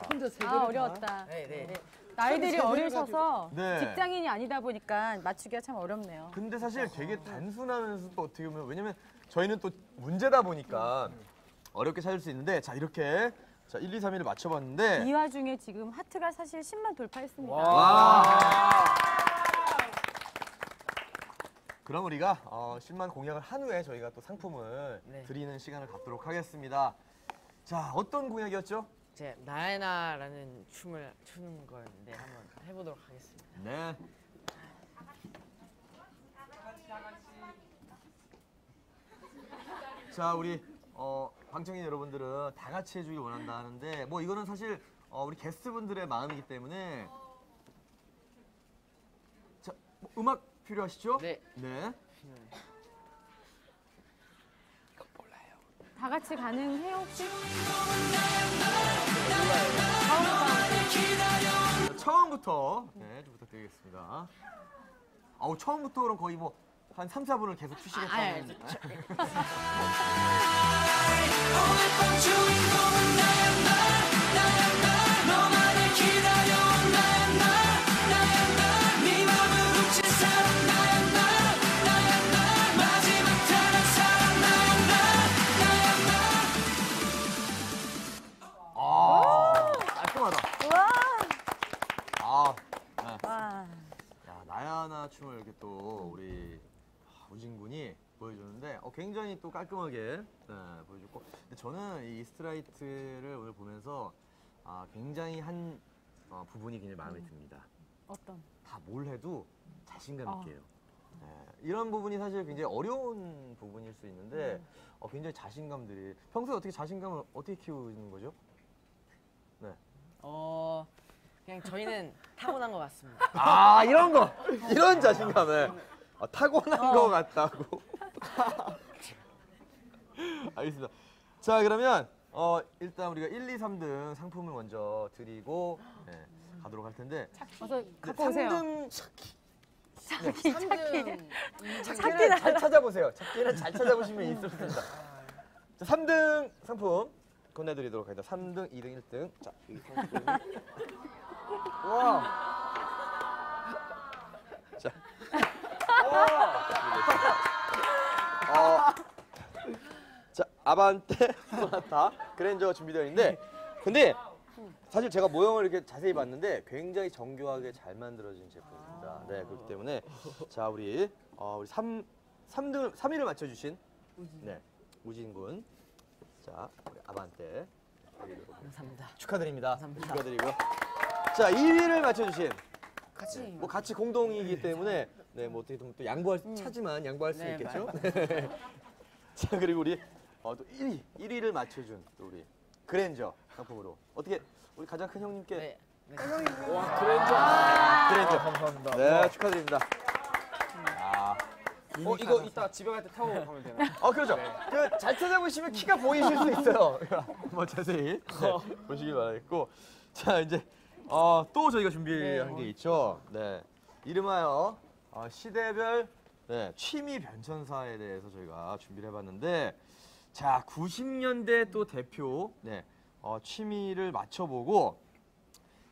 혼자 세 개를 아 어려웠다. 네. 나이들이 세배를 어리셔서 네. 직장인이 아니다 보니까 맞추기가 참 어렵네요. 근데 사실 되게 단순하면서 또 어떻게 보면 왜냐면 저희는 또 문제다 보니까 어렵게 찾을 수 있는데 자 이렇게 자 1, 2, 3위를 맞춰봤는데 이 와중에 지금 하트가 사실 10만 돌파했습니다. 그럼 우리가 10만 공약을 한 후에 저희가 또 상품을 네. 드리는 시간을 갖도록 하겠습니다. 자 어떤 공약이었죠? 제 나에나라는 춤을 추는 거였는데 한번 해보도록 하겠습니다. 네. 자 우리 방청객 여러분들은 다 같이 해주길 원한다 하는데 뭐 이거는 사실 우리 게스트분들의 마음이기 때문에 자 뭐 음악 필요하시죠? 네. 네. 다 같이 가능해요 혹시? 처음부터 좀 부탁드리겠습니다. 처음부터 그럼 거의 뭐 한 3, 4분을 계속 추시겠다는 깔끔하다. 와. 야, 나야나 춤을 이렇게 또 우리 우진 군이 보여주는데 굉장히 또 깔끔하게 보여줬고 근데 저는 이 스트라이트를 오늘 보면서 굉장히 한 부분이 굉장히 마음에 듭니다. 어떤? 다 뭘 해도 자신감 있게 해요. 이런 부분이 사실 굉장히 어려운 부분일 수 있는데 굉장히 자신감들이 평소에 어떻게 자신감을 어떻게 키우는 거죠? 네. 그냥 저희는 타고난 것 같습니다. 이런 거 이런 자신감을 타고난 거 같다고. 알겠습니다. 자 그러면 일단 우리가 1, 2, 3등 상품을 먼저 드리고 가도록 할 텐데 어서 갖고 오세요. 3등 찾기. 찾기는 잘 찾아보세요. 찾기는 잘 찾아보시면 있을 수 있습니다. 자 3등 상품 건네드리도록 하겠습니다. 3등, 2등, 1등. 자 여기 상품. 와. 자. 자, 아반떼 소나타 그랜저가 준비되어 있는데 근데 사실 제가 모형을 이렇게 자세히 봤는데 굉장히 정교하게 잘 만들어진 제품입니다. 네, 그렇기 때문에 자 우리 3위를 맞춰주신 네 우진 군, 자 우리 아반떼 감사합니다. 축하드립니다. 감사합니다. 축하드리고요. 자 2위를 맞춰주신 같이 뭐 같이 공동이기 때문에 네 뭐 어떻게 보면 또 양보할 차지만 양보할 수 네, 있겠죠. 네. 자 그리고 우리 또 1위를 맞춰준 또 우리 그랜저 상품으로 어떻게 우리 가장 큰 형님께 네. 네. 와 그랜저. 그랜저 감사합니다. 네 축하드립니다. 이거 이따 집에 갈 때 타고 가면 되나요? 그렇죠. 그 잘 찾아보시면 키가 보이실 수 있어요. 뭐 자세히 보시길 바라겠고 자 이제 또 저희가 준비한 게 있죠. 네 이름하여 시대별 취미 변천사에 대해서 저희가 준비를 해봤는데 자 90년대 또 대표 취미를 맞춰보고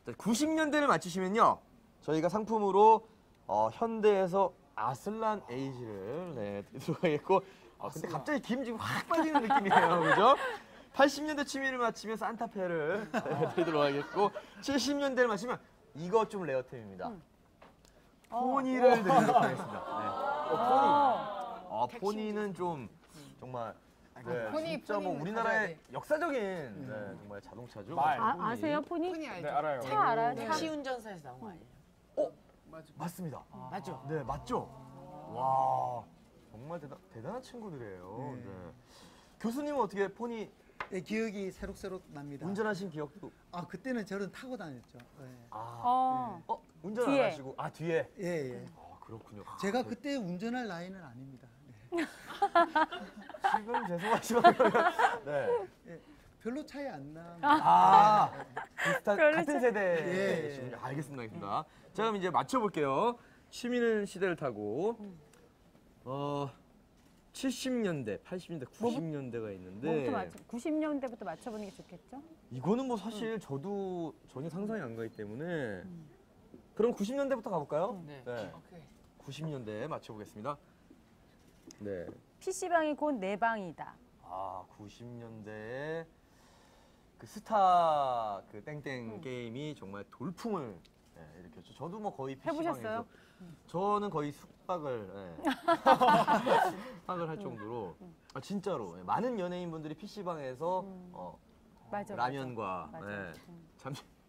90년대를 맞히시면요 저희가 상품으로 현대에서 아슬란 에이지를 드리도록 하겠고 근데 갑자기 김 지금 확 빠지는 느낌이에요 그죠? 80년대 취미를 맞히면 산타페를 드리도록 하겠고 70년대를 맞히면 이거 좀 레어템입니다 포니를 드리도록 하겠습니다 포니는 좀 정말 포니, 진짜 뭐 포니는 우리나라의 가져야 돼. 역사적인 정말 자동차죠 말. 아세요, 포니? 흔히 알죠. 네 알아요. 차 알아요? 차? 택시 운전사에서 나온 거 아니에요? 맞습니다. 맞죠? 네, 맞죠? 와, 정말 대단한 친구들이에요. 네. 교수님은 어떻게 포니 네, 기억이 새록새록 납니다. 운전하신 기억도? 그때는 저는 타고 다녔죠. 운전 뒤에. 안 하시고 뒤에. 예, 예. 그렇군요. 제가 그때 운전할 나이는 아닙니다. 네. 지금 죄송하지만 네. 예, 별로 차이 안 나. 비슷한 별로 같은 차- 세대시군요. 알겠습니다, 알겠습니다. 자, 그럼 이제 맞춰볼게요. 취미는 시대를 타고 70년대, 80년대, 90년대가 있는데 90년대부터 맞춰보는 게 좋겠죠? 이거는 뭐 사실 저도 전혀 상상이 안 가기 때문에 그럼 90년대부터 가볼까요? 네. 오케이. 90년대 맞춰보겠습니다. 네. PC방이 곧 내 방이다. 90년대에 그 스타 그 땡땡 게임이 정말 돌풍을 일으켰죠. 저도 뭐 거의 PC방에서 해보셨어요? 저는 거의 숙박을 숙박을 할 정도로 진짜로 많은 연예인분들이 PC방에서 맞아. 라면과 맞아.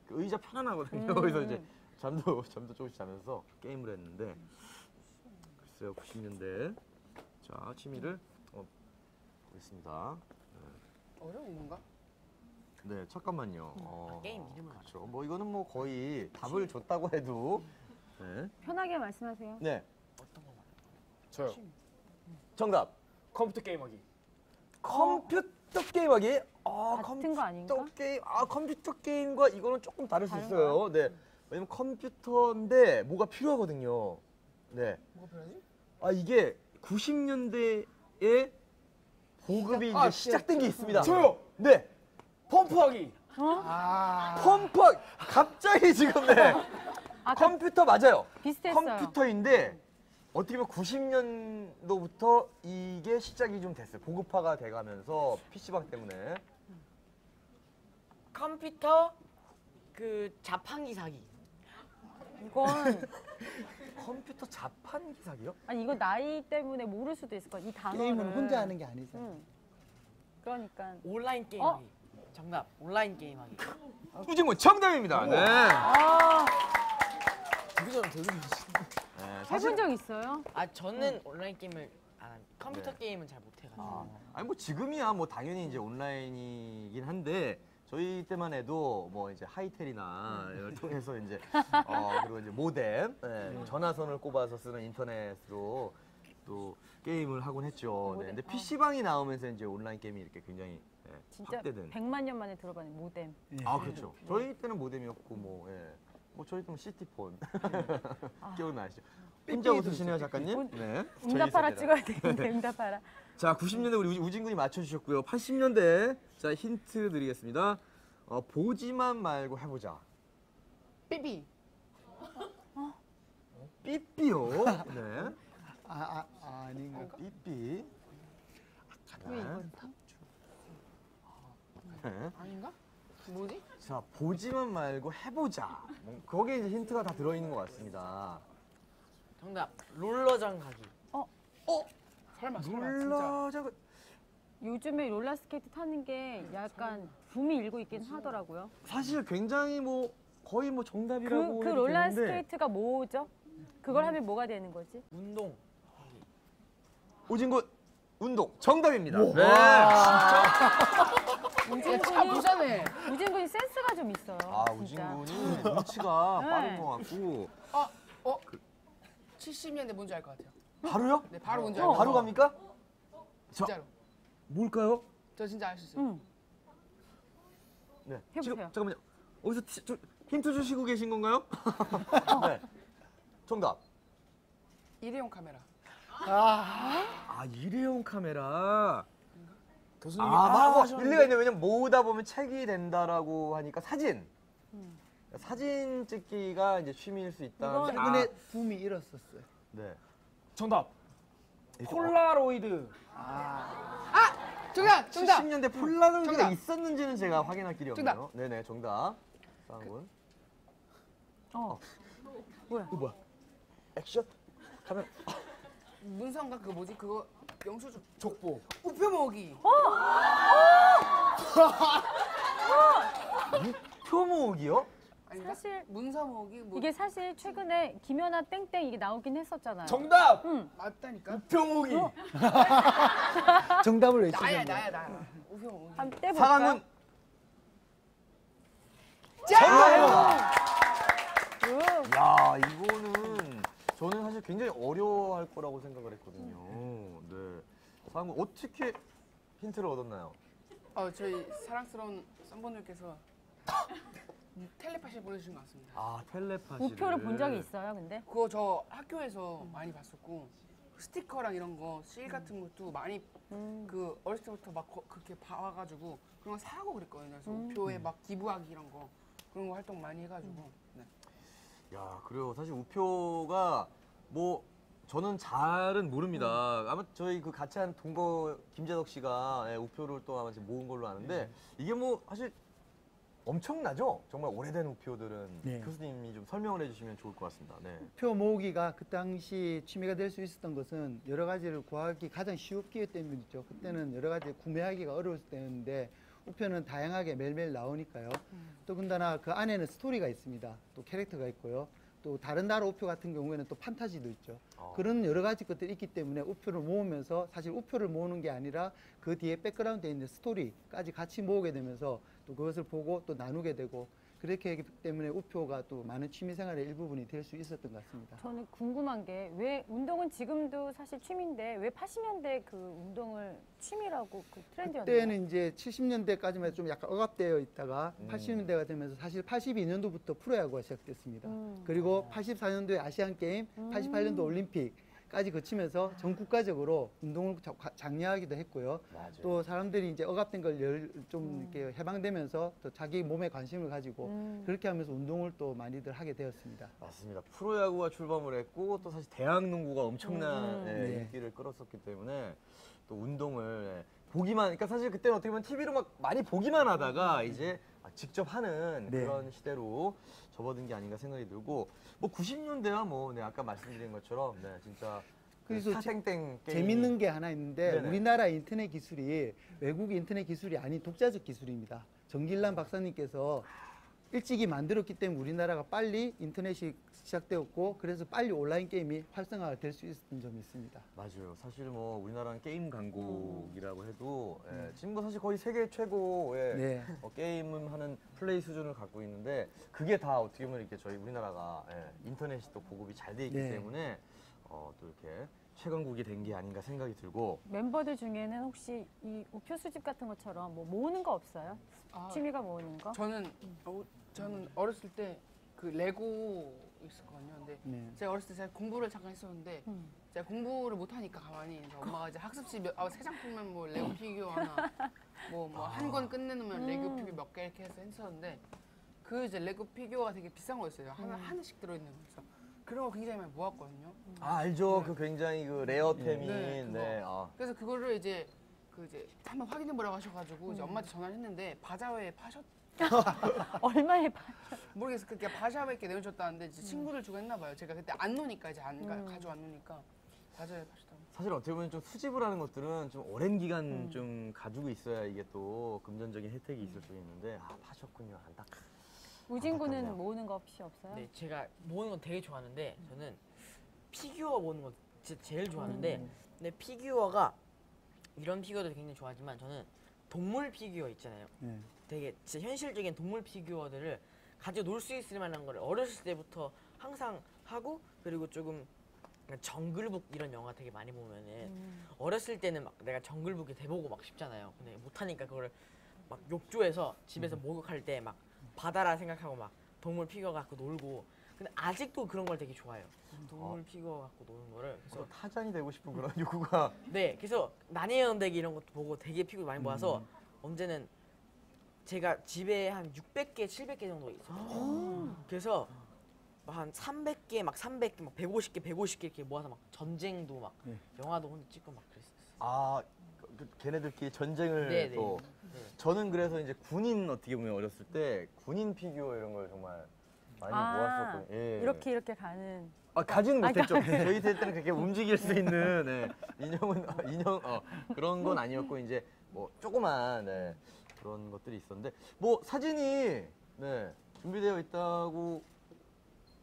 그 의자 편안하거든요. 그래서 이제 잠도 조금씩 자면서 게임을 했는데 글쎄요 90년대 자 취미를 보겠습니다. 어려운 건가? 네 잠깐만요. 게임 이름을 그렇죠. 뭐 이거는 뭐 거의 답을 줬다고 해도 편하게 말씀하세요. 네 어떤 거 말해요? 저요. 정답 컴퓨터 게임하기. 컴퓨터 게임하기. 같은 거 아닌가? 컴퓨터 게임 컴퓨터 게임과 이거는 조금 다를 수 다른가요? 있어요. 네 왜냐면 컴퓨터인데 뭐가 필요하거든요. 네. 뭐가 필요하지? 이게 90년대에 보급이 이제 시작된 게 있습니다. 저요. 네. 펌프하기. 펌프 갑자기 지금 컴퓨터 맞아요. 비슷했어요. 컴퓨터인데 어떻게 보면 90년도부터 이게 시작이 좀 됐어요. 보급화가 돼가면서 PC방 때문에. 컴퓨터 그 자판기 사기. 이건 컴퓨터 자판기 사기요? 아니 이거 나이 때문에 모를 수도 있을 거야. 이 단어를. 게임은 혼자 하는 게 아니죠. 그러니까 온라인 게임하기. 정답. 온라인 게임하기. 우진군 정답입니다. 네. 되게 잘하시네. 해본 적 있어요? 저는 온라인 게임을 안 합니다. 컴퓨터 게임은 잘 못해가지고. 아니 뭐 지금이야 뭐 당연히 이제 온라인이긴 한데 저희 때만 해도 뭐 이제 하이텔이나 이걸 통해서 이제 그리고 이제 모뎀 전화선을 꼽아서 쓰는 인터넷으로 또 게임을 하곤 했죠. 네. 근데 PC방이 나오면서 이제 온라인 게임이 이렇게 굉장히 진짜 확대된. 100만 년 만에 들어가는 모뎀. 그렇죠. 저희 때는 모뎀이었고 뭐 저희 때는 시티폰 기억나시죠? 혼자 웃으시네요 작가님. 네. 응답하라 저희 세대라. 찍어야 되는데 응답하라. 자, 90년대 우리 우진군이 맞춰주셨고요. 80년대 자 힌트 드리겠습니다. 보지만 말고 해보자. 삐삐. 삐삐요. 네. 아닌가? 삐삐. 네. 아닌가? 뭐지? 자, 보지만 말고 해보자. 거기에 이제 힌트가 다 들어있는 것 같습니다. 정답. 롤러장 가기. 설마 진짜. 롤러장 요즘에 롤러스케이트 타는 게 약간 붐이 일고 있긴 하더라고요. 사실 굉장히 뭐 거의 뭐 정답이라고 그 해도 되는데 롤러스케이트가 뭐죠? 그걸 하면 뭐가 되는 거지? 운동. 오진군 운동 정답입니다. 네. 차 부자네. 우진군이 센스가 좀 있어요. 아, 진짜. 우진군이 눈치가 네. 빠른 것 같고 70년대 뭔지 알 것 같아요. 바로요? 네, 바로 뭔지 알 것 같아요. 바로 갑니까? 진짜로. 뭘까요? 저 진짜 알 수 있어요. 응. 네. 해보세요. 지금 잠깐만요. 어디서 힌트 주시고 계신 건가요? 네. 정답. 일회용 카메라. 아, 일회용 카메라. 교수님이 뭐 하셨는데 일리가 있네. 왜냐면 모으다 보면 책이 된다라고 하니까 사진. 사진 찍기가 이제 취미일 수 있다. 이건 최근에 붐이 일었었어요. 네. 정답. 폴라로이드. 정답! 70년대 폴라로이드가 정답! 있었는지는 제가 확인할 길이 없네요. 정답! 네네, 정답. 쌍군. 뭐야? 이거 뭐야? 액션? 카메라. 문성가 그거 뭐지? 그거 영수증 족보. 우표 모으기. 표 모으기요? 아닌가? 사실 문서 모으기 뭐 이게 사실 최근에 김연아 땡땡 이게 나오긴 했었잖아요. 정답. 맞다니까? 병옥이. 정답을 외치신 나야 거예요. 나야. 우표 모으기. 한번 떼볼까요? 사강은 야, 이거는 저는 사실 굉장히 어려워할 거라고 생각을 했거든요. 네. 사강은 어떻게 힌트를 얻었나요? 저희 사랑스러운 썸분들께서 텔레파시 보내주신 것 같습니다. 아, 텔레파시. 우표를 본 적이 있어요, 근데? 그거 저 학교에서 많이 봤었고 스티커랑 이런 거 실 같은 것도 많이 그 어렸을 때부터 막 그렇게 봐가지고 그런 거 사고 그랬거든요. 그래서 우표에 막 기부하기 이런 거 그런 거 활동 많이 해가지고 네. 야, 그래요. 사실 우표가 뭐 저는 잘은 모릅니다. 아마 저희 그 같이 한 동거 김재덕 씨가 우표를 또 아마 모은 걸로 아는데 이게 뭐 사실 엄청나죠? 정말 오래된 우표들은 네. 교수님이 좀 설명을 해주시면 좋을 것 같습니다. 네. 표 모으기가 그 당시 취미가 될 수 있었던 것은 여러 가지를 구하기 가장 쉬웠기 때문이죠. 그때는 여러 가지 구매하기가 어려웠을 때였는데 우표는 다양하게 매일매일 나오니까요. 또 군다나 그 안에는 스토리가 있습니다. 또 캐릭터가 있고요. 또 다른 나라 우표 같은 경우에는 또 판타지도 있죠. 그런 여러 가지 것들이 있기 때문에 우표를 모으면서 사실 우표를 모으는 게 아니라 그 뒤에 백그라운드에 있는 스토리까지 같이 모으게 되면서 또 그것을 보고 또 나누게 되고 그렇게 하기 때문에 우표가 또 많은 취미생활의 일부분이 될 수 있었던 것 같습니다. 저는 궁금한 게 왜 운동은 지금도 사실 취미인데 왜 80년대 그 운동을 취미라고 그 트렌드였나요? 그때는 이제 70년대까지만 좀 약간 억압되어 있다가 80년대가 되면서 사실 82년도부터 프로야구가 시작됐습니다. 그리고 84년도에 아시안 게임, 88년도 올림픽까지 거치면서 전 국가적으로 운동을 장려하기도 했고요. 맞아요. 또 사람들이 이제 억압된 걸 좀 이렇게 해방되면서 또 자기 몸에 관심을 가지고 그렇게 하면서 운동을 또 많이들 하게 되었습니다. 맞습니다. 프로야구가 출범을 했고 또 사실 대학농구가 엄청난 네. 인기를 끌었었기 때문에 또 운동을 보기만, 그러니까 사실 그때는 어떻게 보면 TV로 막 많이 보기만 하다가 이제 직접 하는 네. 그런 시대로 접어든 게 아닌가 생각이 들고 뭐 90년대야 뭐 아까 말씀드린 것처럼 진짜 그래서 스타땡땡 게임 재밌는 게 하나 있는데 네네. 우리나라 인터넷 기술이 외국 인터넷 기술이 아닌 독자적 기술입니다. 정길란 박사님께서 일찍이 만들었기 때문에 우리나라가 빨리 인터넷이 시작되었고 그래서 빨리 온라인 게임이 활성화가 될 수 있었던 점이 있습니다. 맞아요. 사실 뭐 우리나라는 게임 강국이라고 해도 지금 뭐 사실 거의 세계 최고의 네. 게임을 하는 플레이 수준을 갖고 있는데 그게 다 어떻게 보면 이렇게 저희 우리나라가 인터넷이 또 보급이 잘 돼 있기 네. 때문에 또 이렇게 최강국이 된 게 아닌가 생각이 들고 멤버들 중에는 혹시 이 우표 수집 같은 것처럼 뭐 모으는 거 없어요? 취미가 모으는 거? 저는 어렸을 때 그 레고 있었거든요. 근데 네. 제가 어렸을 때 제가 공부를 잠깐 했었는데 제가 공부를 못 하니까 가만히 있어서 엄마가 이제 학습지 새 작품면 뭐 레고 피규어 하나 뭐 한 권 끝내놓으면 레고 피규어 몇 개 이렇게 해서 했었는데 그 이제 레고 피규어가 되게 비싼 거였어요. 하나씩 들어있는 거였어. 그런 거 굉장히 많이 모았거든요. 알죠. 그 굉장히 그 레어템인 네, 그거. 그래서 그거를 이제 한번 확인해 보라고 하셔가지고 이제 엄마한테 전화를 했는데 바자회에 얼마에 봐? 모르겠어. 그렇게 바샤밖에 내어줬다는데 친구들 주고 했나 봐요. 제가 그때 안 노니까 이제 가지고 안 노니까 바샤에 파셨다고. 사실 어떻게 보면 좀 수집을 하는 것들은 좀 오랜 기간 좀 가지고 있어야 이게 또 금전적인 혜택이 있을 수 있는데 파셨군요. 안타. 우진군은 안타깝네요. 모으는 거 혹시 없어요? 네, 제가 모으는 건 되게 좋아하는데 저는 피규어 모으는 거 진짜 제일 좋아하는데 근데 피규어가 이런 피규어도 굉장히 좋아하지만 저는 동물 피규어 있잖아요. 네. 되게 진짜 현실적인 동물 피규어들을 가지고 놀 수 있을 만한 거를 어렸을 때부터 항상 하고 그리고 조금 정글북 이런 영화 되게 많이 보면은 어렸을 때는 막 내가 정글북에 대보고 막 싶잖아요. 근데 못하니까 그걸 막 욕조에서 집에서 목욕할 때 막 바다라 생각하고 막 동물 피규어 갖고 놀고 근데 아직도 그런 걸 되게 좋아해요. 동물 피규어 갖고 노는 거를 그래서 타잔이 되고 싶은 그런 욕구가. 네 그래서 난해연대기 이런 것도 보고 되게 피규어 많이 모아서 언제는 제가 집에 한 600개, 700개 정도 있어요. 그래서 한 300개, 막 300개, 막 150개, 150개 이렇게 모아서 막 전쟁도 막 영화도 혼자 찍고 막 그랬었어요. 아, 걔네들끼리 전쟁을 네, 또. 네. 저는 그래서 이제 군인 어떻게 보면 어렸을 때 군인 피규어 이런 걸 정말 많이 모았었거든요. 예. 이렇게 가는. 가지는 못했죠. 그러니까. 저희 세대 때는 그렇게 움직일 수 있는 인형 그런 건 아니었고 이제 뭐 조그만 그런 것들이 있었는데 뭐 사진이 준비되어 있다고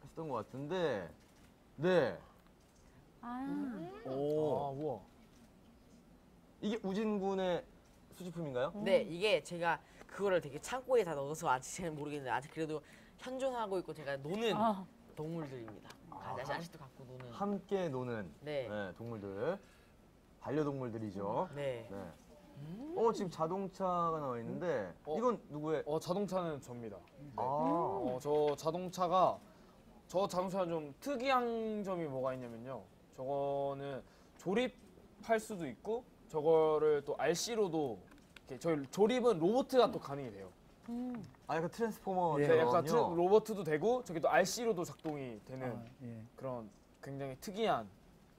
했던 것 같은데 우와. 이게 우진 군의 수집품인가요? 네 이게 제가 그거를 되게 창고에 다 넣어서 아직 잘 모르겠는데 아직 그래도 현존하고 있고 제가 노는 동물들입니다. 아직도 갖고 노는. 함께 노는 네. 동물들, 반려동물들이죠. 네. 지금 자동차가 나와 있는데 이건 누구의? 자동차는 접니다. 아, 저 자동차는 좀 특이한 점이 뭐가 있냐면요. 저거는 조립할 수도 있고 저거를 또 RC로도 저희 조립은 로봇가 또 가능이 돼요. 약간 트랜스포머. 네, 약간 로봇도 되고 저기 또 RC로도 작동이 되는 그런 굉장히 특이한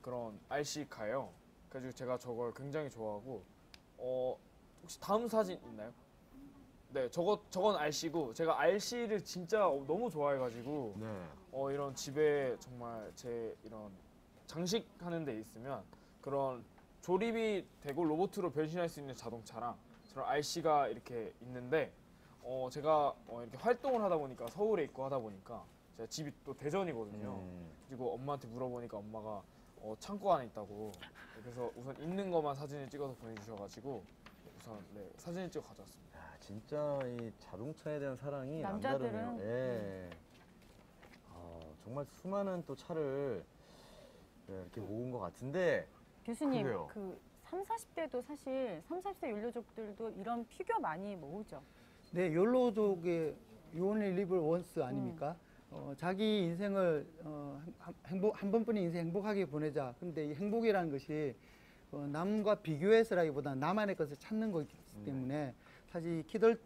그런 RC카예요. 그래서 제가 저걸 굉장히 좋아하고 혹시 다음 사진 있나요? 네, 저건 RC고 제가 RC를 진짜 너무 좋아해가지고 이런 집에 정말 제 이런 장식하는 데 있으면 그런 조립이 되고 로봇으로 변신할 수 있는 자동차랑 저런 RC가 이렇게 있는데 제가 이렇게 활동을 하다 보니까 서울에 있고 하다 보니까 제가 집이 또 대전이거든요. 그리고 엄마한테 물어보니까 엄마가 창고 안에 있다고 그래서 우선 있는 것만 사진을 찍어서 보내주셔가지고 우선 사진을 찍어 가져왔습니다. 진짜 이 자동차에 대한 사랑이 남자들은 남다르네요. 예. 정말 수많은 또 차를 이렇게 모은 것 같은데 교수님, 그래요. 그 30, 40대도 사실 30, 40대 율로족들도 이런 피규어 많이 모으죠. 네, 욜로족의 You Only Live Once 아닙니까? 자기 인생을 한 번뿐인 인생 행복하게 보내자. 근데 이 행복이라는 것이 남과 비교해서라기보다는 나만의 것을 찾는 거기 때문에 사실 키드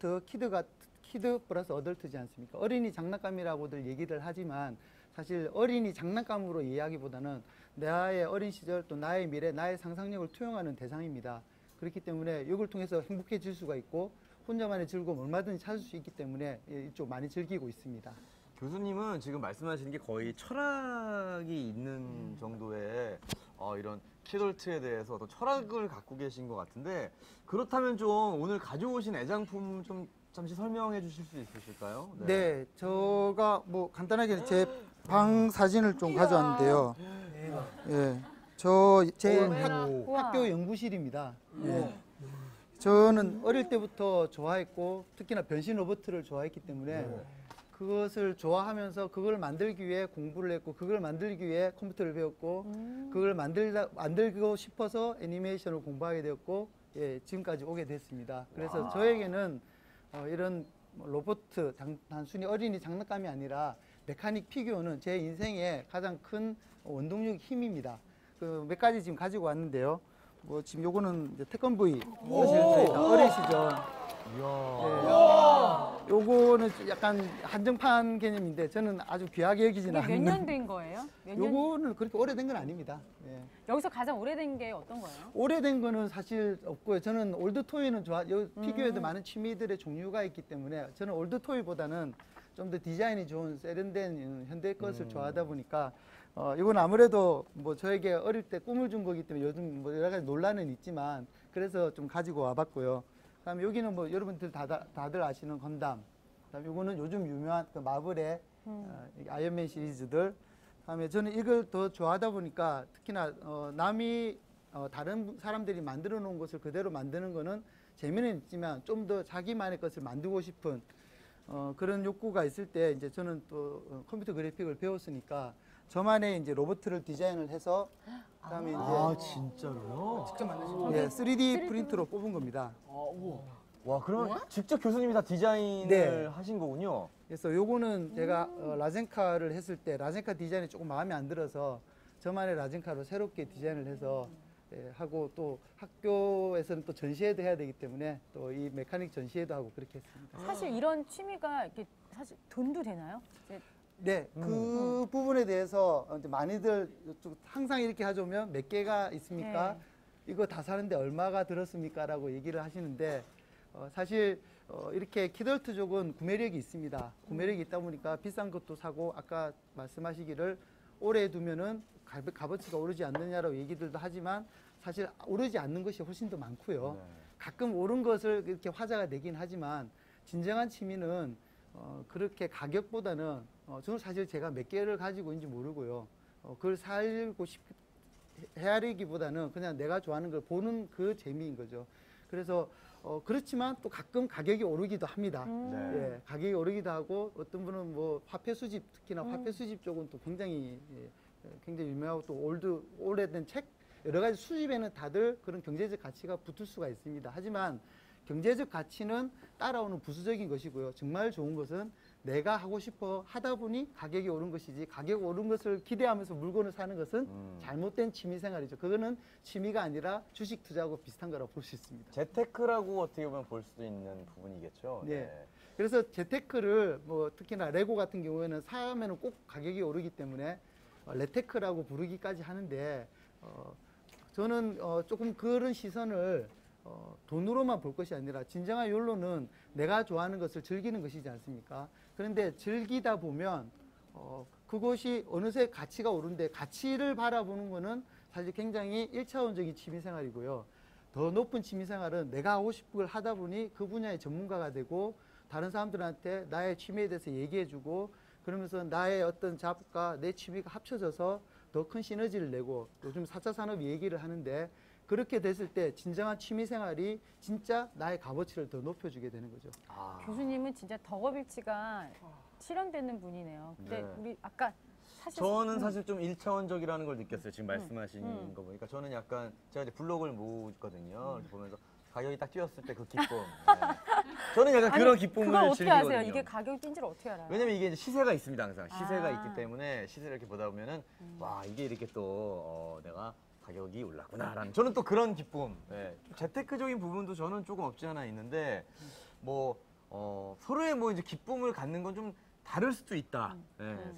플러스 어덜트지 않습니까? 어린이 장난감이라고들 얘기를 하지만 사실 어린이 장난감으로 이해하기보다는 나의 어린 시절 또 나의 미래, 나의 상상력을 투영하는 대상입니다. 그렇기 때문에 이걸 통해서 행복해질 수가 있고 혼자만의 즐거움 얼마든지 찾을 수 있기 때문에 이쪽 많이 즐기고 있습니다. 교수님은 지금 말씀하시는 게 거의 철학이 있는 정도의 이런 키덜트에 대해서 어떤 철학을 갖고 계신 것 같은데 그렇다면 좀 오늘 가져오신 애장품 좀 잠시 설명해 주실 수 있으실까요? 네, 제가 뭐 간단하게 제 방 사진을 좀 가져왔는데요. 예, 제 학교 연구실입니다. 예. 저는 어릴 때부터 좋아했고 특히나 변신 로봇을 좋아했기 때문에 그것을 좋아하면서 그걸 만들기 위해 공부를 했고 그걸 만들기 위해 컴퓨터를 배웠고 그걸 만들고 싶어서 애니메이션을 공부하게 되었고 지금까지 오게 됐습니다. 그래서 저에게는 이런 로봇 단순히 어린이 장난감이 아니라 메카닉 피규어는 제 인생의 가장 큰 원동력 힘입니다. 그 몇 가지 지금 가지고 왔는데요. 뭐 지금 요거는 이제 태권브이 사실 저희가 어린 시절. 요거는 약간 한정판 개념인데 저는 아주 귀하게 여기지는 이게 몇 않는데. 년 된 거예요? 몇 년? 요거는 그렇게 오래된 건 아닙니다. 예. 여기서 가장 오래된 게 어떤 거예요? 오래된 거는 사실 없고요. 저는 올드 토이는 피규어에도 많은 취미들의 종류가 있기 때문에 저는 올드 토이보다는 좀 더 디자인이 좋은 세련된 현대 것을 좋아하다 보니까 이건 아무래도 뭐 저에게 어릴 때 꿈을 준 거기 때문에 요즘 뭐 여러 가지 논란은 있지만 그래서 좀 가지고 와봤고요. 그다음에 여기는 뭐 여러분들 다들 아시는 건담. 그다음에 이거는 요즘 유명한 그 마블의 아이언맨 시리즈들. 그다음에 저는 이걸 더 좋아하다 보니까 특히나 남이 다른 사람들이 만들어 놓은 것을 그대로 만드는 거는 재미는 있지만 좀 더 자기만의 것을 만들고 싶은 그런 욕구가 있을 때 이제 저는 또 컴퓨터 그래픽을 배웠으니까 저만의 이제 로봇을 디자인을 해서 그다음에 이제 진짜로요? 직접 만드신 예, 3D 프린터로 뽑은 겁니다. 와, 그러면 직접 교수님이 다 디자인을 네. 하신 거군요. 그래서 요거는 제가 라젠카를 했을 때 라젠카 디자인이 조금 마음에 안 들어서 저만의 라젠카로 새롭게 디자인을 해서 하고 또 학교에서는 또 전시회도 해야 되기 때문에 또 이 메카닉 전시회도 하고 그렇게 했습니다. 사실 이런 취미가 이렇게 사실 돈도 되나요? 이제 네, 그 부분에 대해서 이제 많이들 항상 이렇게 하자면 몇 개가 있습니까? 이거 다 사는데 얼마가 들었습니까? 라고 얘기를 하시는데 사실 이렇게 키덜트족은 구매력이 있습니다. 구매력이 있다 보니까 비싼 것도 사고 아까 말씀하시기를 오래 두면은 값어치가 오르지 않느냐라고 얘기들도 하지만 사실 오르지 않는 것이 훨씬 더 많고요. 가끔 오른 것을 이렇게 화제가 되긴 하지만 진정한 취미는 그렇게 가격보다는 저는 사실 제가 몇 개를 가지고 있는지 모르고요. 그걸 살고 헤아리기보다는 그냥 내가 좋아하는 걸 보는 그 재미인 거죠. 그래서 그렇지만 또 가끔 가격이 오르기도 합니다. 예, 가격이 오르기도 하고 어떤 분은 뭐 화폐 수집 특히나 화폐 수집 쪽은 또 굉장히 굉장히 유명하고 또 오래된 책 여러 가지 수집에는 다들 그런 경제적 가치가 붙을 수가 있습니다. 하지만 경제적 가치는 따라오는 부수적인 것이고요. 정말 좋은 것은 내가 하고 싶어 하다 보니 가격이 오른 것이지 가격 오른 것을 기대하면서 물건을 사는 것은 잘못된 취미 생활이죠. 그거는 취미가 아니라 주식 투자하고 비슷한 거라고 볼 수 있습니다. 재테크라고 어떻게 보면 볼 수도 있는 부분이겠죠. 네. 그래서 재테크를 뭐 특히나 레고 같은 경우에는 사면은 꼭 가격이 오르기 때문에 레테크라고 부르기까지 하는데 저는 조금 그런 시선을 돈으로만 볼 것이 아니라 진정한 욜로는 내가 좋아하는 것을 즐기는 것이지 않습니까? 그런데 즐기다 보면 그것이 어느새 가치가 오른데 가치를 바라보는 거는 사실 굉장히 1차원적인 취미생활이고요. 더 높은 취미생활은 내가 하고 싶은 걸 하다 보니 그 분야의 전문가가 되고 다른 사람들한테 나의 취미에 대해서 얘기해주고 그러면서 나의 어떤 작업과 내 취미가 합쳐져서 더 큰 시너지를 내고 요즘 4차 산업이 얘기를 하는데 그렇게 됐을 때 진정한 취미 생활이 진짜 나의 값어치를 더 높여주게 되는 거죠. 교수님은 진짜 덕업일치가 실현되는 분이네요. 근데 네. 우리 아까 사실 저는 사실 좀 1차원적이라는 걸 느꼈어요. 지금 말씀하신 거 보니까 저는 약간 제가 이제 블로그를 모으거든요. 이렇게 보면서 가격이 딱 뛰었을 때 그 기쁨. 네. 저는 약간 그런 기쁨을 그걸 어떻게 즐기거든요. 아세요? 이게 가격이 뛴지를 어떻게 알아요? 왜냐면 이게 이제 시세가 있습니다. 항상 시세가 아. 있기 때문에 시세를 이렇게 보다 보면은 와 이게 이렇게 또 내가 가격이 올랐구나라는 저는 또 그런 기쁨. 네. 좀 재테크적인 부분도 저는 조금 없지 않아 있는데 뭐 서로의 뭐 이제 기쁨을 갖는 건 좀 다를 수도 있다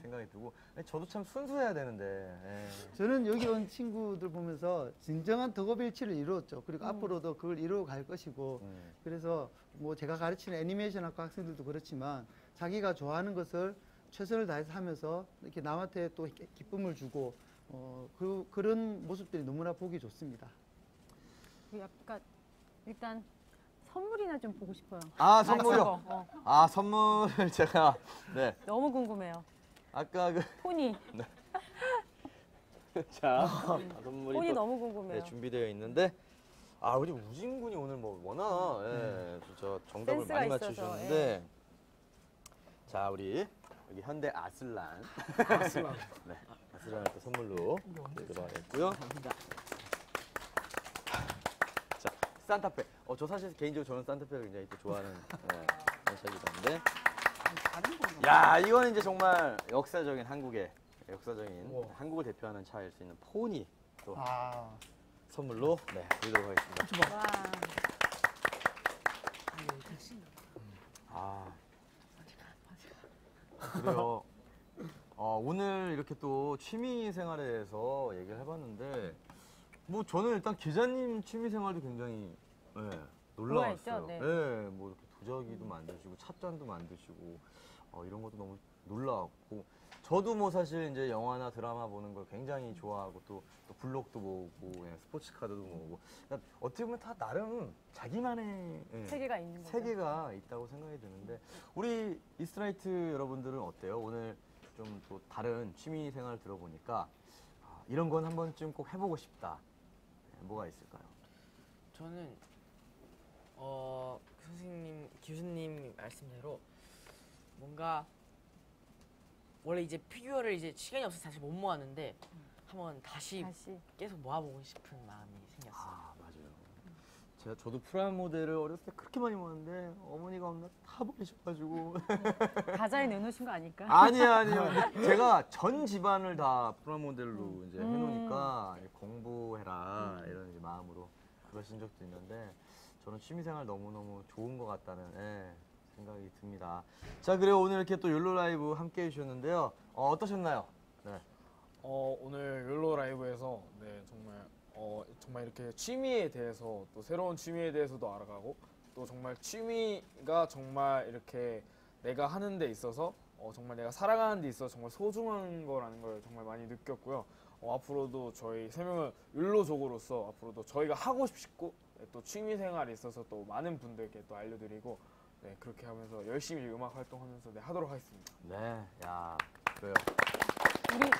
생각이 들고 저도 참 순수해야 되는데 저는 여기 온 친구들 보면서 진정한 덕업일치를 이루었죠. 그리고 앞으로도 그걸 이루어 갈 것이고 그래서 뭐 제가 가르치는 애니메이션 학과 학생들도 그렇지만 자기가 좋아하는 것을 최선을 다해서 하면서 이렇게 남한테 또 기쁨을 주고 그런 모습들이 너무나 보기 좋습니다. 약간 일단 선물이나 좀 보고 싶어요. 아 선물요? 어. 아 선물을 제가 네 너무 궁금해요. 아까 그 폰이 자 선물이 폰이 또 너무 궁금해요. 준비되어 있는데 우리 우진 군이 오늘 뭐 워낙 진짜 정답을 센스가 많이 있어서, 맞추셨는데 자 우리 여기 현대 아슬란 네 아슬란을 또 선물로 들어가겠고요. 자 산타페 저 사실 개인적으로 저는 산타페를 굉장히 또 좋아하는 원샷이던데 야 이거는 이제 정말 역사적인 한국의 역사적인 한국을 대표하는 차일 수 있는 포니 또 선물로 네, 드리도록 하겠습니다. 와. 아, 그래요. 오늘 이렇게 또 취미 생활에 대해서 얘기를 해봤는데, 뭐 저는 일단 기자님 취미 생활도 굉장히 놀라웠어요. 좋아했죠? 네. 뭐 이렇게 도자기도 만드시고 찻잔도 만드시고 이런 것도 너무 놀라웠고, 저도 뭐 사실 이제 영화나 드라마 보는 걸 굉장히 좋아하고 또 블록도 보고 스포츠 카드도 보고, 그러니까 어떻게 보면 다 나름 자기만의 세계가 있는 거죠. 세계가 있다고 생각이 드는데, 우리 이스트라이트 여러분들은 어때요? 오늘 좀 또 다른 취미 생활 들어보니까 이런 건 한 번쯤 꼭 해보고 싶다. 뭐가 있을까요? 저는 선생님 교수님 말씀대로 뭔가 원래 이제 피규어를 이제 시간이 없어서 다시 못 모았는데 한번 다시 계속 모아보고 싶은 마음이 생겼어요. 맞아요. 저도 프라모델을 어렸을 때 그렇게 많이 모았는데 어머니가 없나 다 버리셔가지고. 가자에 내놓으신 거 아닐까? 아니요. 제가 전 집안을 다 프라모델로 이제 해놓으니까 공부해라 이런 이제 마음으로 그러신 적도 있는데, 저는 취미생활 너무너무 좋은 것 같다는 생각이 듭니다. 자, 그리고 오늘 이렇게 또 욜로 라이브 함께 해주셨는데요. 어떠셨나요? 네. 오늘 욜로 라이브에서 정말 이렇게 취미에 대해서, 또 새로운 취미에 대해서도 알아가고, 또 정말 취미가 정말 이렇게 내가 하는 데 있어서 정말 내가 살아가는 데 있어서 정말 소중한 거라는 걸 정말 많이 느꼈고요. 앞으로도 저희 세 명은 욜로족으로서 앞으로도 저희가 하고 싶고 또 취미 생활에 있어서 또 많은 분들께 또 알려드리고, 그렇게 하면서 열심히 음악 활동하면서 하도록 하겠습니다. 네, 야, 그래요. 우리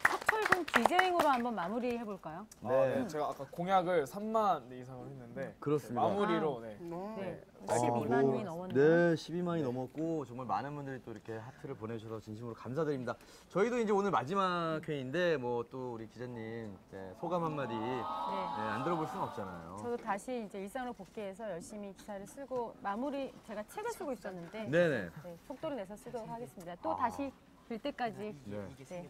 석철군 디제잉으로 한번 마무리 해볼까요? 네. 제가 아까 공약을 3만 이상을 했는데 그렇습니다. 마무리로 네. 네. 12만이 넘었네요. 네, 12만이 넘었고 정말 많은 분들이 또 이렇게 하트를 보내주셔서 진심으로 감사드립니다. 저희도 이제 오늘 마지막 회인데 뭐 또 우리 기자님 소감 한마디 안 들어볼 수는 없잖아요. 저도 다시 이제 일상으로 복귀해서 열심히 기사를 쓰고 마무리, 제가 책을 쓰고 있었는데 네네. 속도를 내서 쓰도록 하겠습니다. 또 다시 뵐 때까지 네.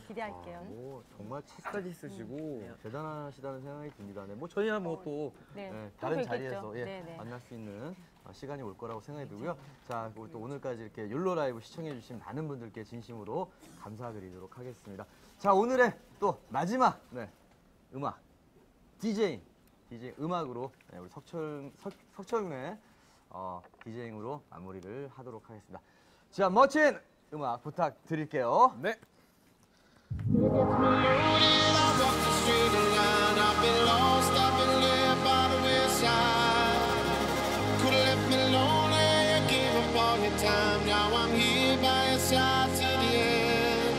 기대할게요. 뭐 정말 책까지 쓰시고 대단하시다는 생각이 듭니다. 네, 뭐 저희야 뭐 또 다른 또 자리에서 뵙겠죠. 네네. 만날 수 있는 시간이 올 거라고 생각이 들고요. 자, 우리 또 오늘까지 이렇게 욜로 라이브 시청해주신 많은 분들께 진심으로 감사드리도록 하겠습니다. 자, 오늘의 또 마지막 음악 DJ 음악으로 우리 석철군의 DJing으로 마무리를 하도록 하겠습니다. 자, 멋진 음악 부탁드릴게요. 네. I walk the street line, I've been lost, I've been led by the wayside. Could've left me lonely, you gave up all your time. Now I'm here by your side to the end.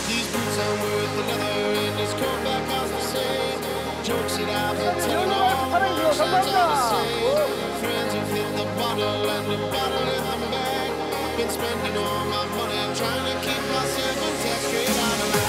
These boots are worth the leather and this coat back as I say. Jokes that I've been telling all the emotions I say. Friends who've hit the bottle and the bottle in the bag. Been spending all my money trying to keep myself intact, straight out of line.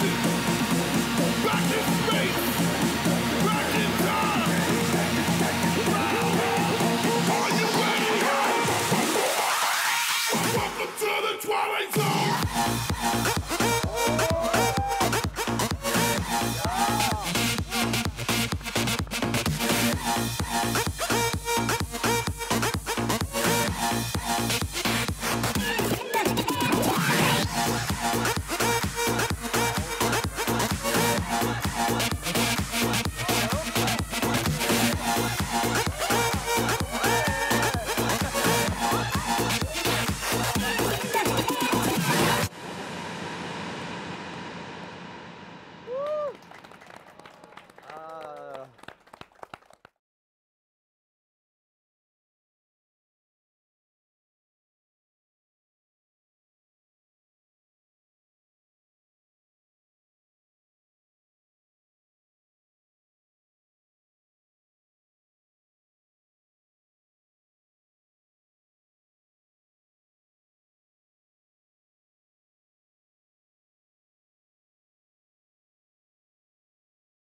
keep